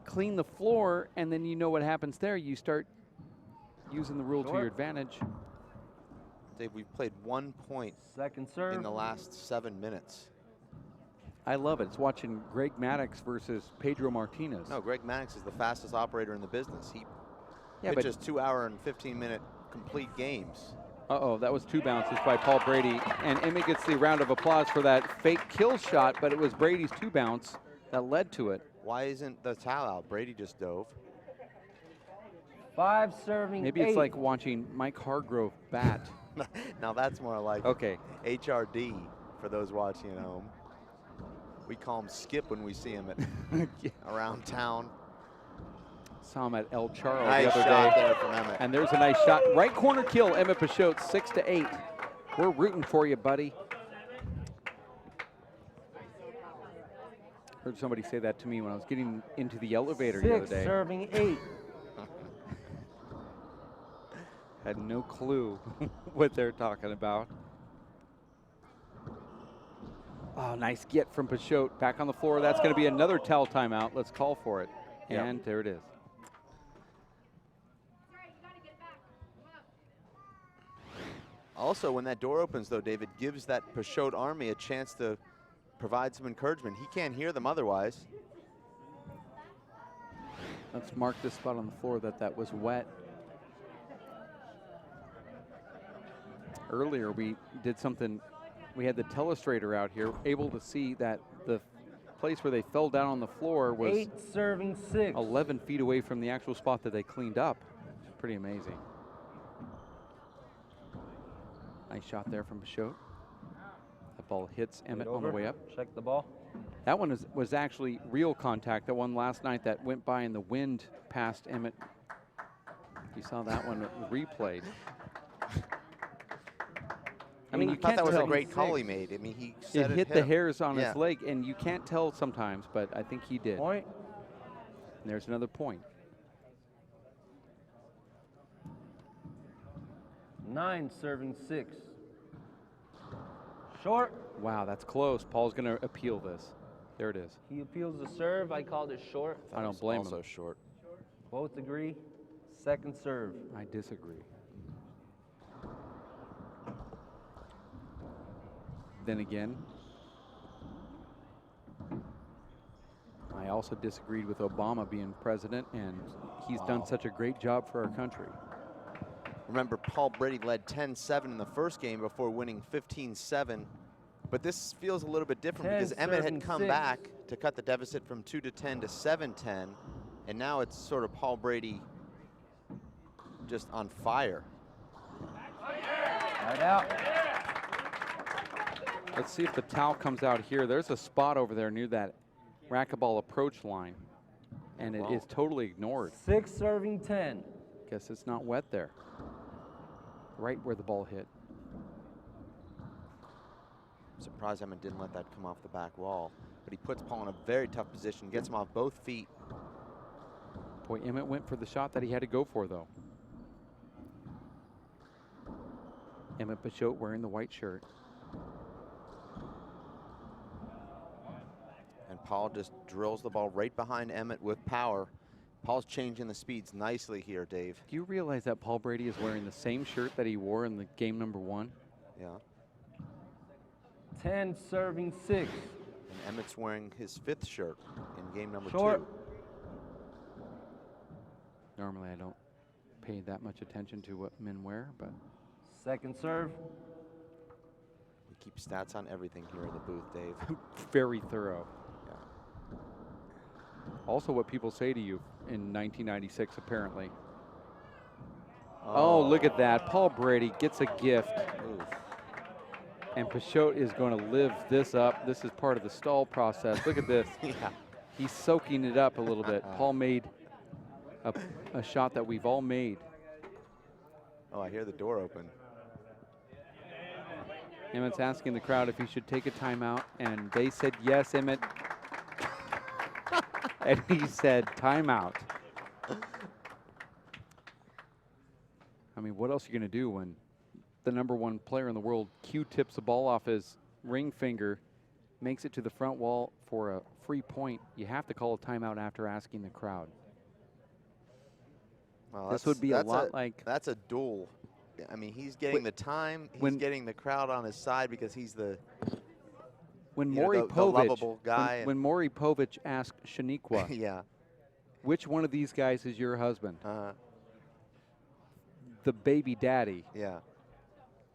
clean the floor, and then you know what happens there. You start using the rule to your advantage. Dave, we've played 1 point in the last 7 minutes. I love it. It's watching Greg Maddox versus Pedro Martinez. No, Greg Maddox is the fastest operator in the business. He pitches 2 hour and 15-minute complete games. Uh-oh, that was 2 bounces by Paul Brady. And Emmett gets the round of applause for that fake kill shot, but it was Brady's 2 bounce that led to it. Why isn't the towel out? Brady just dove. 5 serving Maybe 8. it's like watching Mike Hargrove bat. Now that's more like HRD for those watching at home. We call him Skip when we see him at around town. Saw him at El Charro nice the other shot day. there from Emmett. And there's a nice shot. Right corner kill, Emmett Peixoto, 6-8. We're rooting for you, buddy. Heard somebody say that to me when I was getting into the elevator the other 6 day. serving 8. Had no clue what they're talking about. Oh, nice get from Peixoto. Back on the floor. That's going to be another towel timeout. Let's call for it. Yep. And there it is. Also, when that door opens, though, David, gives that Peixoto army a chance to provide some encouragement. He can't hear them otherwise. Let's mark this spot on the floor that was wet. Earlier, we did something. We had the telestrator out here, able to see that the place where they fell down on the floor was 8 serving 6. 11 feet away from the actual spot that they cleaned up. Pretty amazing. Nice shot there from Peixoto. That ball hits Emmett on the way up. Check the ball. That one was actually real contact. That one last night that went by in the wind past Emmett. You saw that one replayed. I mean, you thought can't that was tell. a great call he made. I mean, he said it hit the hairs on his leg, and you can't tell sometimes, but I think he did. Point. And there's another point. 9 serving 6. Short. Wow, that's close. Paul's going to appeal this. There it is. He appeals the serve. I called it short. I don't blame him. Also short. Both agree. Second serve. I disagree. Then again, I also disagreed with Obama being president, and he's done such a great job for our country. Remember, Paul Brady led 10-7 in the first game before winning 15-7. But this feels a little bit different because Emmett had come back to cut the deficit from 2-10 to 7-10, and now it's sort of Paul Brady just on fire. Right out. Let's see if the towel comes out here. There's a spot over there near that racquetball approach line, and it is totally ignored. 6 serving 10. Guess it's not wet there. Right where the ball hit. I'm surprised Emmett didn't let that come off the back wall, but he puts Paul in a very tough position, gets him off both feet. Boy, Emmett went for the shot that he had to go for, though. Emmett Peixoto wearing the white shirt. And Paul just drills the ball right behind Emmett with power. Paul's changing the speeds nicely here, Dave. Do you realize that Paul Brady is wearing the same shirt that he wore in the game number 1? Yeah. 10 serving 6. And Emmett's wearing his 5th shirt in game number 2. Normally I don't pay that much attention to what men wear, but. Second serve. We keep stats on everything here in the booth, Dave. Very thorough. Yeah. Also what people say to you in 1996, apparently. Oh, look at that. Paul Brady gets a gift. Oof. And Peixoto is going to live this up. This is part of the stall process. Look at this. Yeah. He's soaking it up a little bit. Paul made a shot that we've all made. Oh, I hear the door open. Emmett's asking the crowd if he should take a timeout, and they said yes, Emmett. And he said timeout. I mean, what else are you going to do when the #1 player in the world Q-tips the ball off his ring finger, makes it to the front wall for a free point? You have to call a timeout after asking the crowd. Well, this would be a lot like... That's a duel. I mean, he's getting the time. He's getting the crowd on his side because he's the... When the Maury guy. When Maury Povich asked Shaniqua, yeah, which one of these guys is your husband? The baby daddy. Yeah.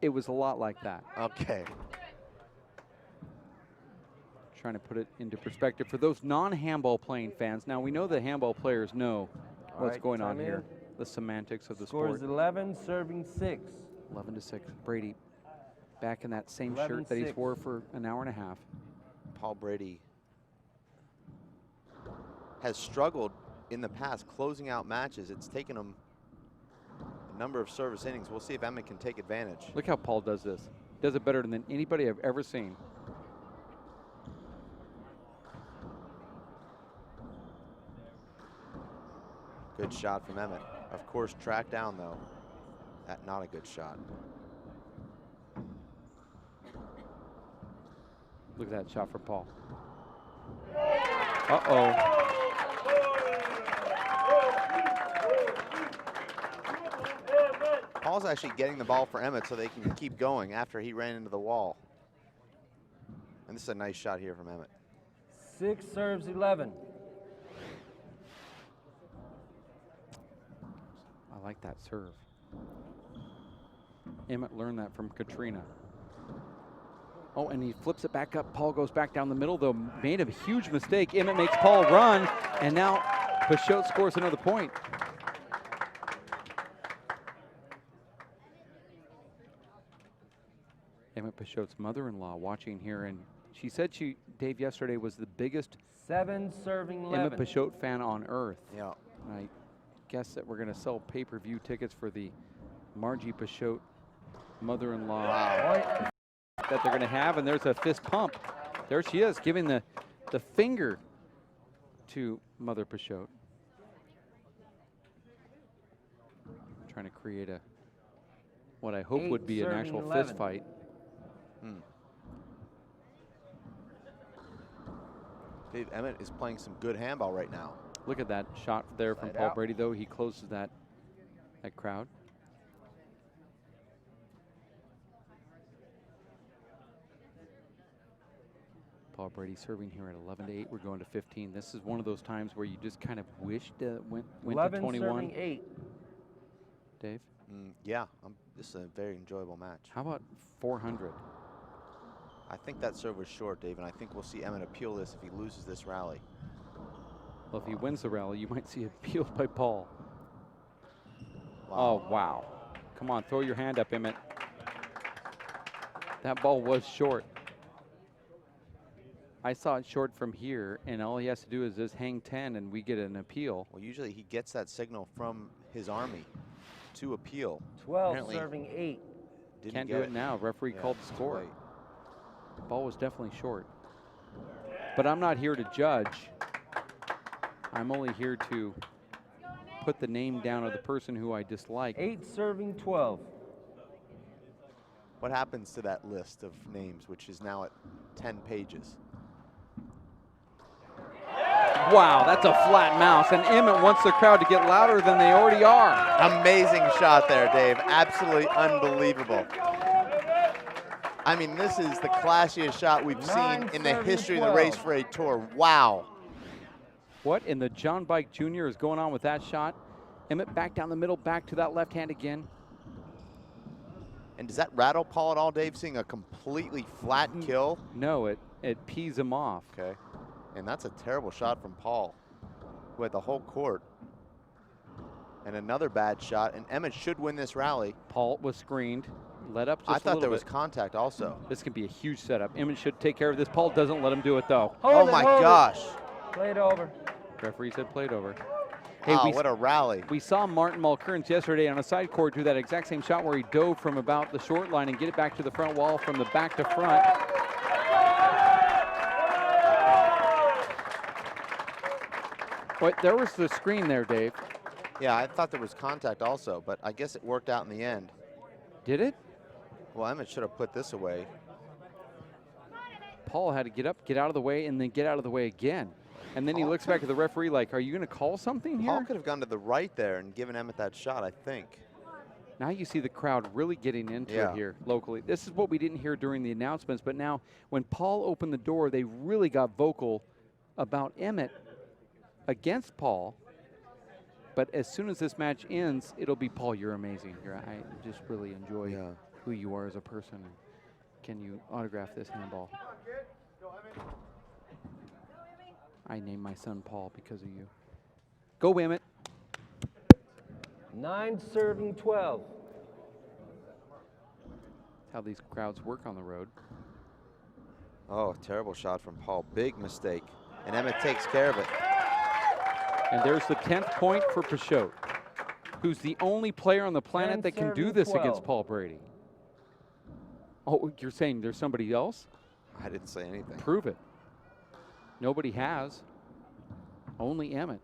It was a lot like that. Okay. Trying to put it into perspective for those non-handball playing fans. Now, we know the handball players know what's going on here, the semantics of the sport. Scores 11, serving 6. 11-6. Brady back in that same shirt that he's wore for an hour and a half. Paul Brady has struggled in the past closing out matches. It's taken him a number of service innings. We'll see if Emmett can take advantage. Look how Paul does this. Does it better than anybody I've ever seen. Good shot from Emmett. Of course, tracked down though. That not a good shot. Look at that shot for Paul. Uh-oh. Paul's actually getting the ball for Emmett so they can keep going after he ran into the wall. And this is a nice shot here from Emmett. 6 serves 11. I like that serve. Emmett learned that from Catriona. Oh, and he flips it back up. Paul goes back down the middle, though. Made a huge mistake. Emmett makes Paul run, and now Peixoto scores another point. Emmett Peixoto's mother-in-law watching here, and she said Dave yesterday was the biggest 7 serving 11. Emmett Peixoto fan on earth. Yeah. And I guess that we're going to sell pay-per-view tickets for the Margie Peixoto mother-in-law that they're going to have, and there's a fist pump. There she is, giving the finger to Mother Peixoto. Trying to create what I hope would be an actual fist fight. Dave, Emmett is playing some good handball right now. Look at that shot there from Paul Brady, though. He closes that crowd. Paul Brady serving here at 11-8. We're going to 15. This is one of those times where you just kind of wished went to 21. Serving 8. Dave? Yeah, this is a very enjoyable match. How about 400? I think that serve was short, Dave, and I think we'll see Emmett appeal this if he loses this rally. Well, if he wins the rally, you might see it appealed by Paul. Wow. Oh, wow. Come on, throw your hand up, Emmett. That ball was short. I saw it short from here, and all he has to do is just hang 10, and we get an appeal. Well, usually he gets that signal from his army to appeal. 12 Apparently serving 8. Can't do it now. Referee called the score. The ball was definitely short. But I'm not here to judge. I'm only here to put the name down of the person who I dislike. 8 serving 12. What happens to that list of names, which is now at 10 pages? Wow, that's a flat mouse, and Emmett wants the crowd to get louder than they already are. Amazing shot there, Dave. Absolutely unbelievable. I mean, this is the classiest shot we've seen in the history of the Race for 8 Tour. Wow. What in the John Bike Jr. is going on with that shot? Emmett back down the middle, back to that left hand again. And does that rattle Paul at all, Dave, seeing a completely flat kill? No, it pees him off. Okay. And that's a terrible shot from Paul, who had the whole court. And another bad shot, and Emmett should win this rally. Paul was screened, let up just a I little thought there bit. was contact also. This could be a huge setup. Emmett should take care of this. Paul doesn't let him do it, though. Oh my gosh. Played over. Referee said played over. Hey, Wow, what a rally. We saw Martin Mulkerns yesterday on a side court do that exact same shot where he dove from about the short line and get it back to the front wall from the back to front. But there was the screen there, Dave. Yeah, I thought there was contact also, but I guess it worked out in the end. Did it? Well, Emmett should have put this away. Paul had to get up, get out of the way, and then get out of the way again. And then he looks back at the referee like, are you going to call something here? Paul could have gone to the right there and given Emmett that shot, I think. Now you see the crowd really getting into it here locally. This is what we didn't hear during the announcements, but now when Paul opened the door, they really got vocal about Emmett against Paul. But as soon as this match ends, it'll be, Paul, you're amazing. I just really enjoy who you are as a person. Can you autograph this handball? I named my son Paul because of you. Go, Emmett. 9 serving 12. That's how these crowds work on the road. Oh, terrible shot from Paul. Big mistake. And Emmett takes care of it. And there's the 10th point for Peixoto, who's the only player on the planet that can do this against Paul Brady. Oh, you're saying there's somebody else? I didn't say anything. Prove it. Nobody has. Only Emmett.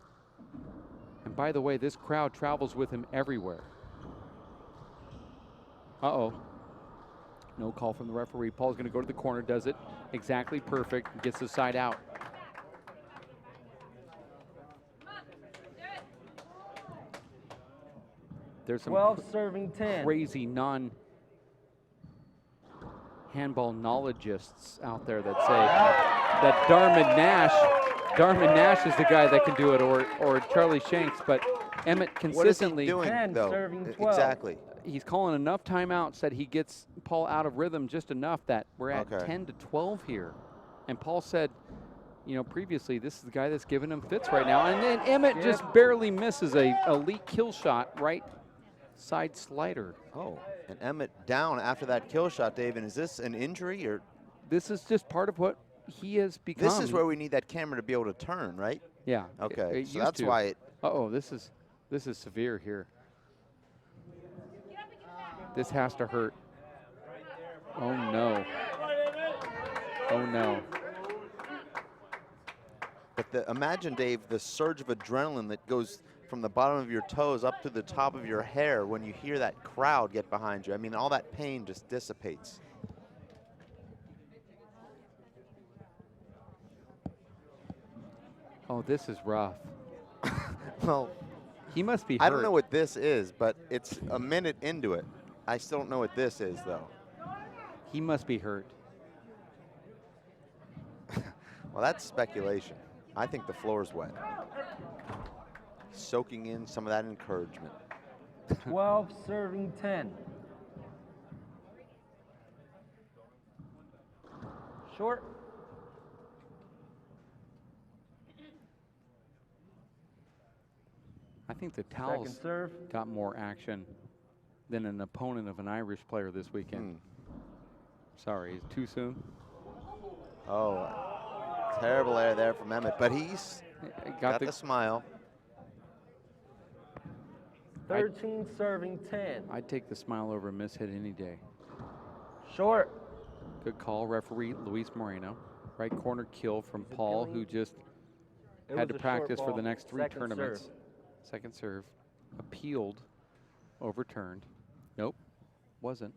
And by the way, this crowd travels with him everywhere. Uh-oh. No call from the referee. Paul's going to go to the corner, does it exactly perfect, gets the side out. There's some 12 serving 10. crazy non-handball knowledgists out there that say that Darman Nash is the guy that can do it, or Charlie Shanks, but Emmett consistently. What is he doing, 10 though? serving 12. Exactly. He's calling enough timeouts that he gets Paul out of rhythm just enough that we're at 10 to 12 here. And Paul said, you know, previously, this is the guy that's giving him fits right now. And then Emmett just barely misses a elite kill shot, right side slider. Oh, and Emmett down after that kill shot, Dave. And is this an injury or? This is just part of what he has become. This is where we need that camera to be able to turn, right? Yeah. Okay, It so used that's to. why it. Uh-oh, this is severe here. This has to hurt. Oh, no. Oh, no. But imagine, Dave, the surge of adrenaline that goes from the bottom of your toes up to the top of your hair when you hear that crowd get behind you. I mean, all that pain just dissipates. Oh, this is rough. Well, he must be hurt. I don't know what this is, but it's a minute into it. I still don't know what this is, though. He must be hurt. Well, that's speculation. I think the floor's wet. Soaking in some of that encouragement. 12 serving 10. Short. I think the Towels got more action than an opponent of an Irish player this weekend. Sorry, is it too soon? Oh, terrible error there from Emmett, but he's got the smile. 13 serving 10. I'd take the smile over a miss hit any day. Short. Good call, referee Luis Moreno. Right corner kill from Paul, who just had to practice for the next 3 tournaments. Second serve, appealed, overturned. Nope, wasn't.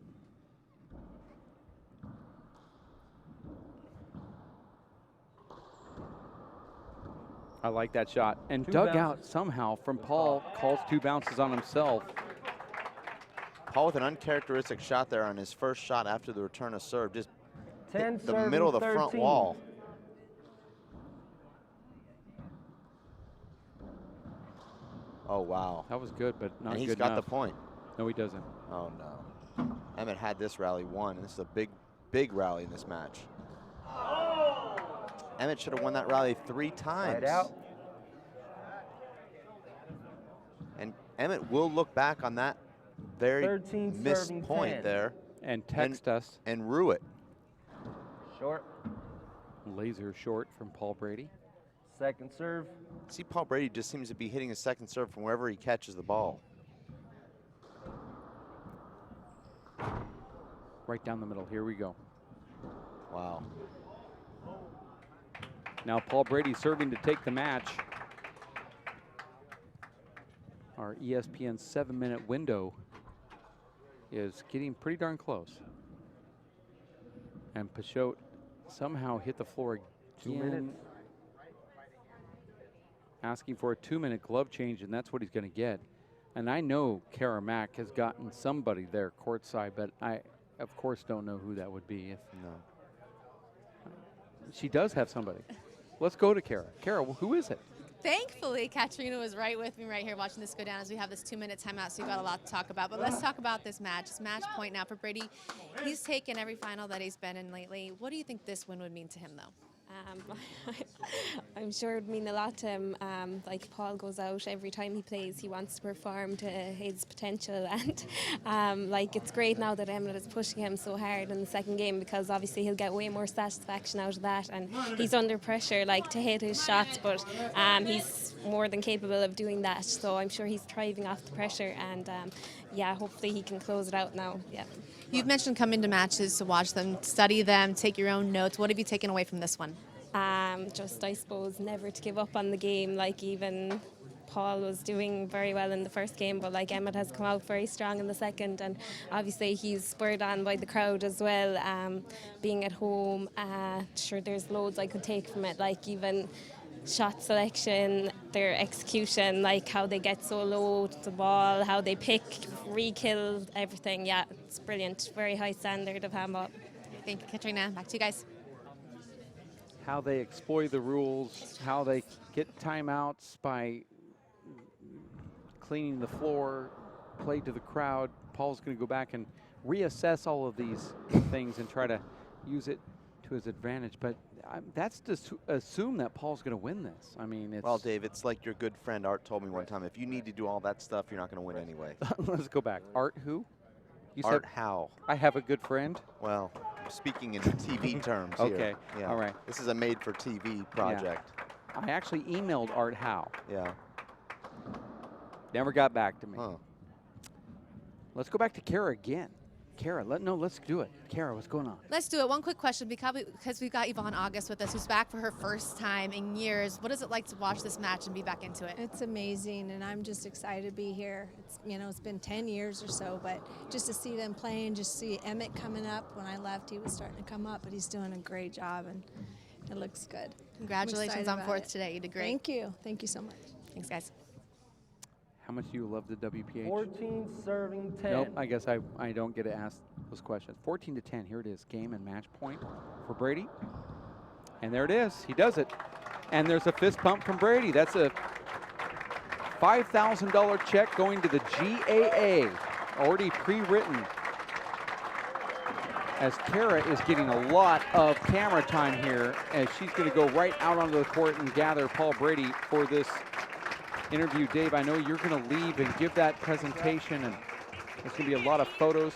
I like that shot. And dug out somehow from Paul, calls 2 bounces on himself. Paul with an uncharacteristic shot there on his first shot after the return of serve. Just 10 hit the middle of the front wall. Oh, wow. That was good, but not good enough. And he's got the point. No, he doesn't. Oh, no. Emmett had this rally won, and this is a big, big rally in this match. Emmett should have won that rally 3 times. Right out. And Emmett will look back on that very missed point 10. there. And text us. And rue it. Short. Laser short from Paul Brady. Second serve. See, Paul Brady just seems to be hitting his second serve from wherever he catches the ball. Right down the middle. Here we go. Wow. Now Paul Brady serving to take the match. Our ESPN 7-minute window is getting pretty darn close. And Peixoto somehow hit the floor again. 2 minutes. Asking for a 2-minute glove change, and that's what he's going to get. And I know Kara Mack has gotten somebody there courtside, but I, of course, don't know who that would be. No. She does have somebody. Let's go to Kara. Kara, who is it? Thankfully, Catriona was right with me right here watching this go down as we have this 2-minute timeout, so we've got a lot to talk about. But let's talk about this match. It's match point now for Brady. He's taken every final that he's been in lately. What do you think this win would mean to him, though? I'm sure it would mean a lot to him. Like Paul goes out every time he plays, he wants to perform to his potential, and like it's great now that Emmett is pushing him so hard in the second game, because obviously he'll get way more satisfaction out of that, and he's under pressure like to hit his shots, but he's more than capable of doing that, so I'm sure he's thriving off the pressure, and yeah, hopefully he can close it out now. Yeah. You've mentioned coming to matches to watch them, study them, take your own notes. What have you taken away from this one? Just, I suppose, never to give up on the game. Like, even Paul was doing very well in the first game, but like Emmett has come out very strong in the second, and obviously he's spurred on by the crowd as well. Being at home, sure, there's loads I could take from it, like even shot selection, their execution, like how they get so low to the ball, how they pick, re-kill, everything. Yeah, it's brilliant. Very high standard of handball. Thank you, Catriona. Back to you guys. How they exploit the rules, how they get timeouts by cleaning the floor, play to the crowd. Paul's going to go back and reassess all of these things and try to use it to his advantage. But that's to assume that Paul's going to win this. I mean, it's... Well, Dave, it's like your good friend Art told me one time. If you need to do all that stuff, you're not going to win anyway. Let's go back. Art who? You Art said Howe. I have a good friend? Well, speaking in TV terms here. Okay, Yeah. all right. This is a made-for-TV project. Yeah. I actually emailed Art Howe. Yeah. Never got back to me. Huh. Let's go back to Kara again. Kara, let's do it. Kara, what's going on? Let's do it. One quick question, because we've got Yvonne August with us, who's back for her first time in years. What is it like to watch this match and be back into it? It's amazing, and I'm just excited to be here. It's been 10 years or so, but just to see them playing, just see Emmett coming up. When I left, he was starting to come up, but he's doing a great job, and it looks good. Congratulations on fourth today. You did great. Thank you. Thank you so much. Thanks, guys. How much do you love the WPH? 14 serving 10. Nope, I guess I don't get to ask those questions. 14-10, here it is, game and match point for Brady. And there it is, he does it. And there's a fist pump from Brady. That's a $5,000 check going to the GAA, already pre-written. As Kara is getting a lot of camera time here, as she's gonna go right out onto the court and gather Paul Brady for this interview. Dave, I know you're going to leave and give that presentation, and there's going to be a lot of photos.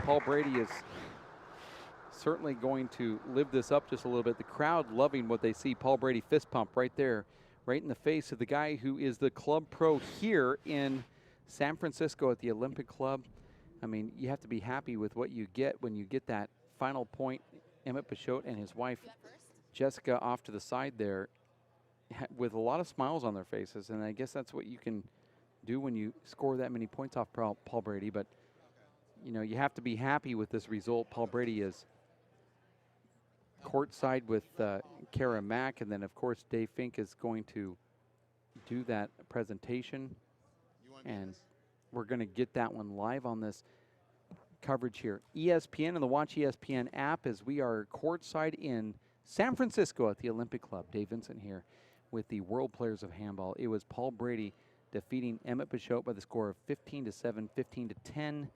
Paul Brady is certainly going to live this up just a little bit. The crowd loving what they see. Paul Brady fist pump right there, right in the face of the guy who is the club pro here in San Francisco at the Olympic Club. I mean, you have to be happy with what you get when you get that final point. Emmett Peixoto and his wife, Jessica, off to the side there, with a lot of smiles on their faces, and I guess that's what you can do when you score that many points off Paul Brady. But you know, you have to be happy with this result. Paul Brady is courtside with Kara Mack, and then of course Dave Fink is going to do that presentation, and we're going to get that one live on this coverage here. ESPN and the Watch ESPN app, as we are courtside in San Francisco at the Olympic Club. Dave Vincent here with the World Players of Handball. It was Paul Brady defeating Emmett Peixoto by the score of 15-7, 15-10,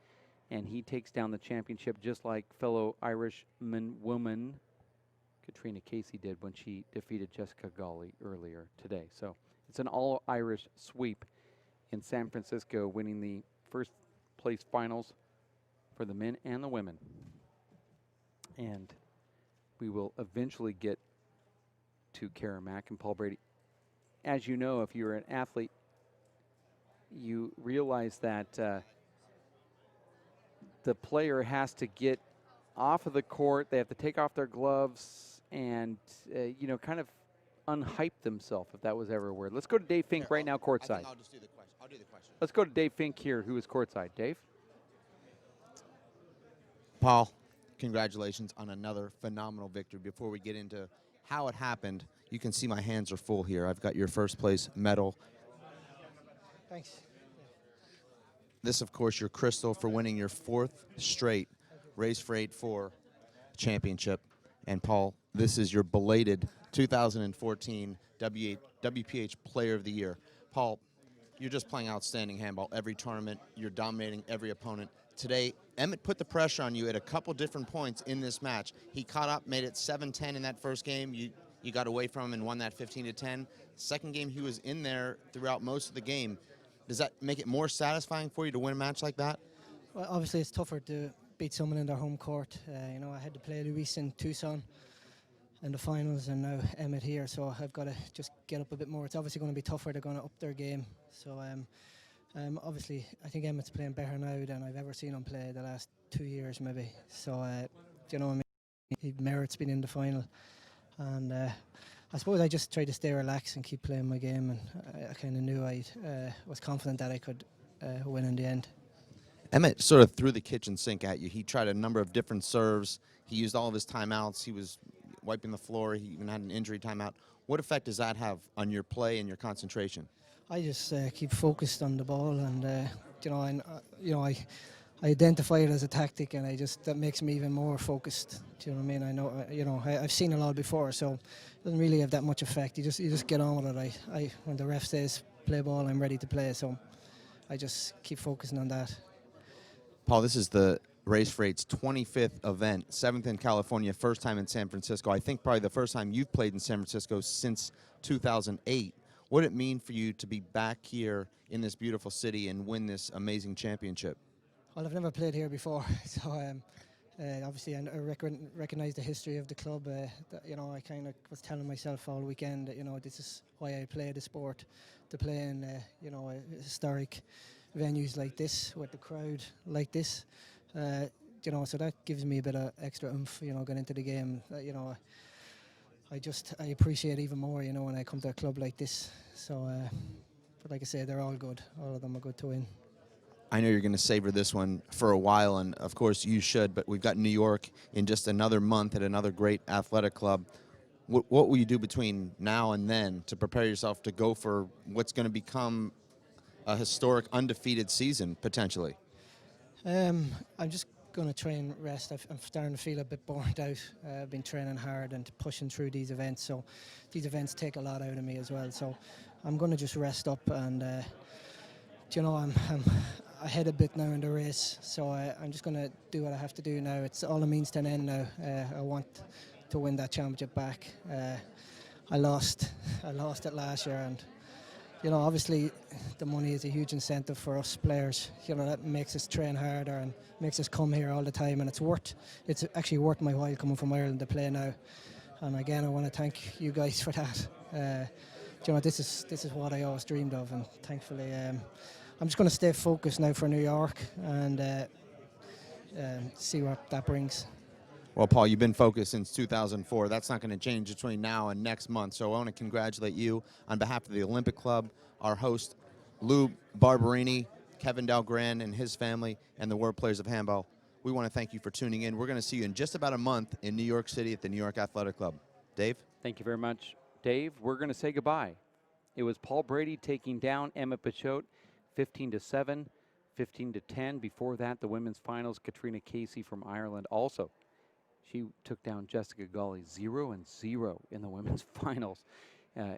and he takes down the championship just like fellow Irishman woman Catriona Casey did when she defeated Jessica Gawley earlier today. So it's an all-Irish sweep in San Francisco, winning the first place finals for the men and the women. And we will eventually get to Kara Mack and Paul Brady. As you know, if you're an athlete, you realize that the player has to get off of the court. They have to take off their gloves and, you know, kind of unhype themselves, if that was ever a word. Let's go to Dave Fink right now, courtside. I'll just do the question. I'll do the question. Let's go to Dave Fink here, who is courtside. Dave? Paul, congratulations on another phenomenal victory. Before we get into how it happened, you can see my hands are full here. I've got your first place medal. Thanks. This, of course, your crystal for winning your fourth straight Race for 8-4 championship. And Paul, this is your belated 2014 WPH Player of the Year. Paul, you're just playing outstanding handball every tournament. You're dominating every opponent. Today, Emmett put the pressure on you at a couple different points in this match. He caught up, made it 7-10 in that first game. You got away from him and won that 15-10. Second game, he was in there throughout most of the game. Does that make it more satisfying for you to win a match like that? Well, obviously it's tougher to beat someone in their home court. You know, I had to play Luis in Tucson in the finals, and now Emmett here, so I've got to just get up a bit more. It's obviously going to be tougher. They're going to up their game. So obviously I think Emmett's playing better now than I've ever seen him play the last 2 years maybe. So you know what I mean? He merits being in the final, and I suppose I just tried to stay relaxed and keep playing my game, and I kind of knew I was confident that I could win in the end. Emmett sort of threw the kitchen sink at you. He tried a number of different serves. He used all of his timeouts. He was wiping the floor. He even had an injury timeout. What effect does that have on your play and your concentration? I just keep focused on the ball, and I identify it as a tactic, and that makes me even more focused. Do you know what I mean? I know, I've seen it all before, so it doesn't really have that much effect. You just get on with it. When the ref says play ball, I'm ready to play, so I just keep focusing on that. Paul, this is the Race for 8's 25th event, 7th in California, first time in San Francisco. I think probably the first time you've played in San Francisco since 2008. What did it mean for you to be back here in this beautiful city and win this amazing championship? Well, I've never played here before, so obviously I recognize the history of the club. I kind of was telling myself all weekend that, this is why I play the sport, to play in, historic venues like this with the crowd like this. So that gives me a bit of extra oomph, going into the game. I appreciate even more, when I come to a club like this. So, but like I say, they're all good. All of them are good to win. I know you're going to savor this one for a while, and of course you should, but we've got New York in just another month at another great athletic club. What will you do between now and then to prepare yourself to go for what's going to become a historic undefeated season, potentially? I'm just going to try and rest. I'm starting to feel a bit burnt out. I've been training hard and pushing through these events, so these events take a lot out of me as well. So I'm going to just rest up, and I'm ahead a bit now in the race, so I'm just going to do what I have to do now. It's all a means to an end now. I want to win that championship back. I lost it last year, and obviously the money is a huge incentive for us players. That makes us train harder and makes us come here all the time, and it's actually worth my while coming from Ireland to play now. And again, I want to thank you guys for that. This is what I always dreamed of, and thankfully I'm just going to stay focused now for New York and see what that brings. Well, Paul, you've been focused since 2004. That's not going to change between now and next month. So I want to congratulate you on behalf of the Olympic Club, our host, Lou Barberini, Kevin Dahlgren and his family, and the World Players of Handball. We want to thank you for tuning in. We're going to see you in just about a month in New York City at the New York Athletic Club. Dave? Thank you very much, Dave. We're going to say goodbye. It was Paul Brady taking down Emmett Peixoto 15-7, 15-10. Before that, the women's finals, Catriona Casey from Ireland also. She took down Jessica Gawley 0-0 in the women's finals,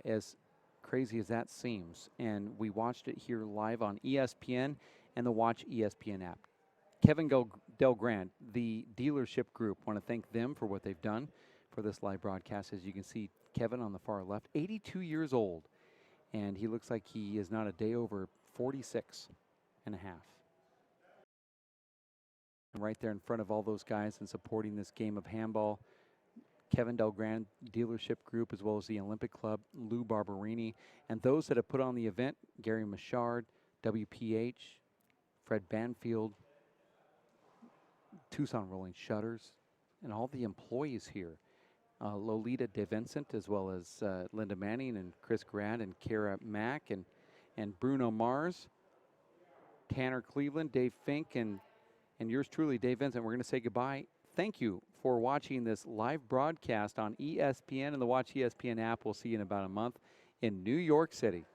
as crazy as that seems. And we watched it here live on ESPN and the Watch ESPN app. Kevin Dahlgren, the dealership group, want to thank them for what they've done for this live broadcast. As you can see, Kevin on the far left, 82 years old, and he looks like he is not a day over 46 and a half. And right there in front of all those guys and supporting this game of handball, Kevin Dahlgren dealership group, as well as the Olympic Club, Lou Barberini, and those that have put on the event, Gary Michard, WPH, Fred Banfield, Tucson Rolling Shutters, and all the employees here. Lolita DeVincent, as well as Linda Manning and Chris Grad and Kara Mack and Bruno Mars, Tanner Cleveland, Dave Fink, and yours truly, Dave Vincent. We're going to say goodbye. Thank you for watching this live broadcast on ESPN and the Watch ESPN app. We'll see you in about a month in New York City.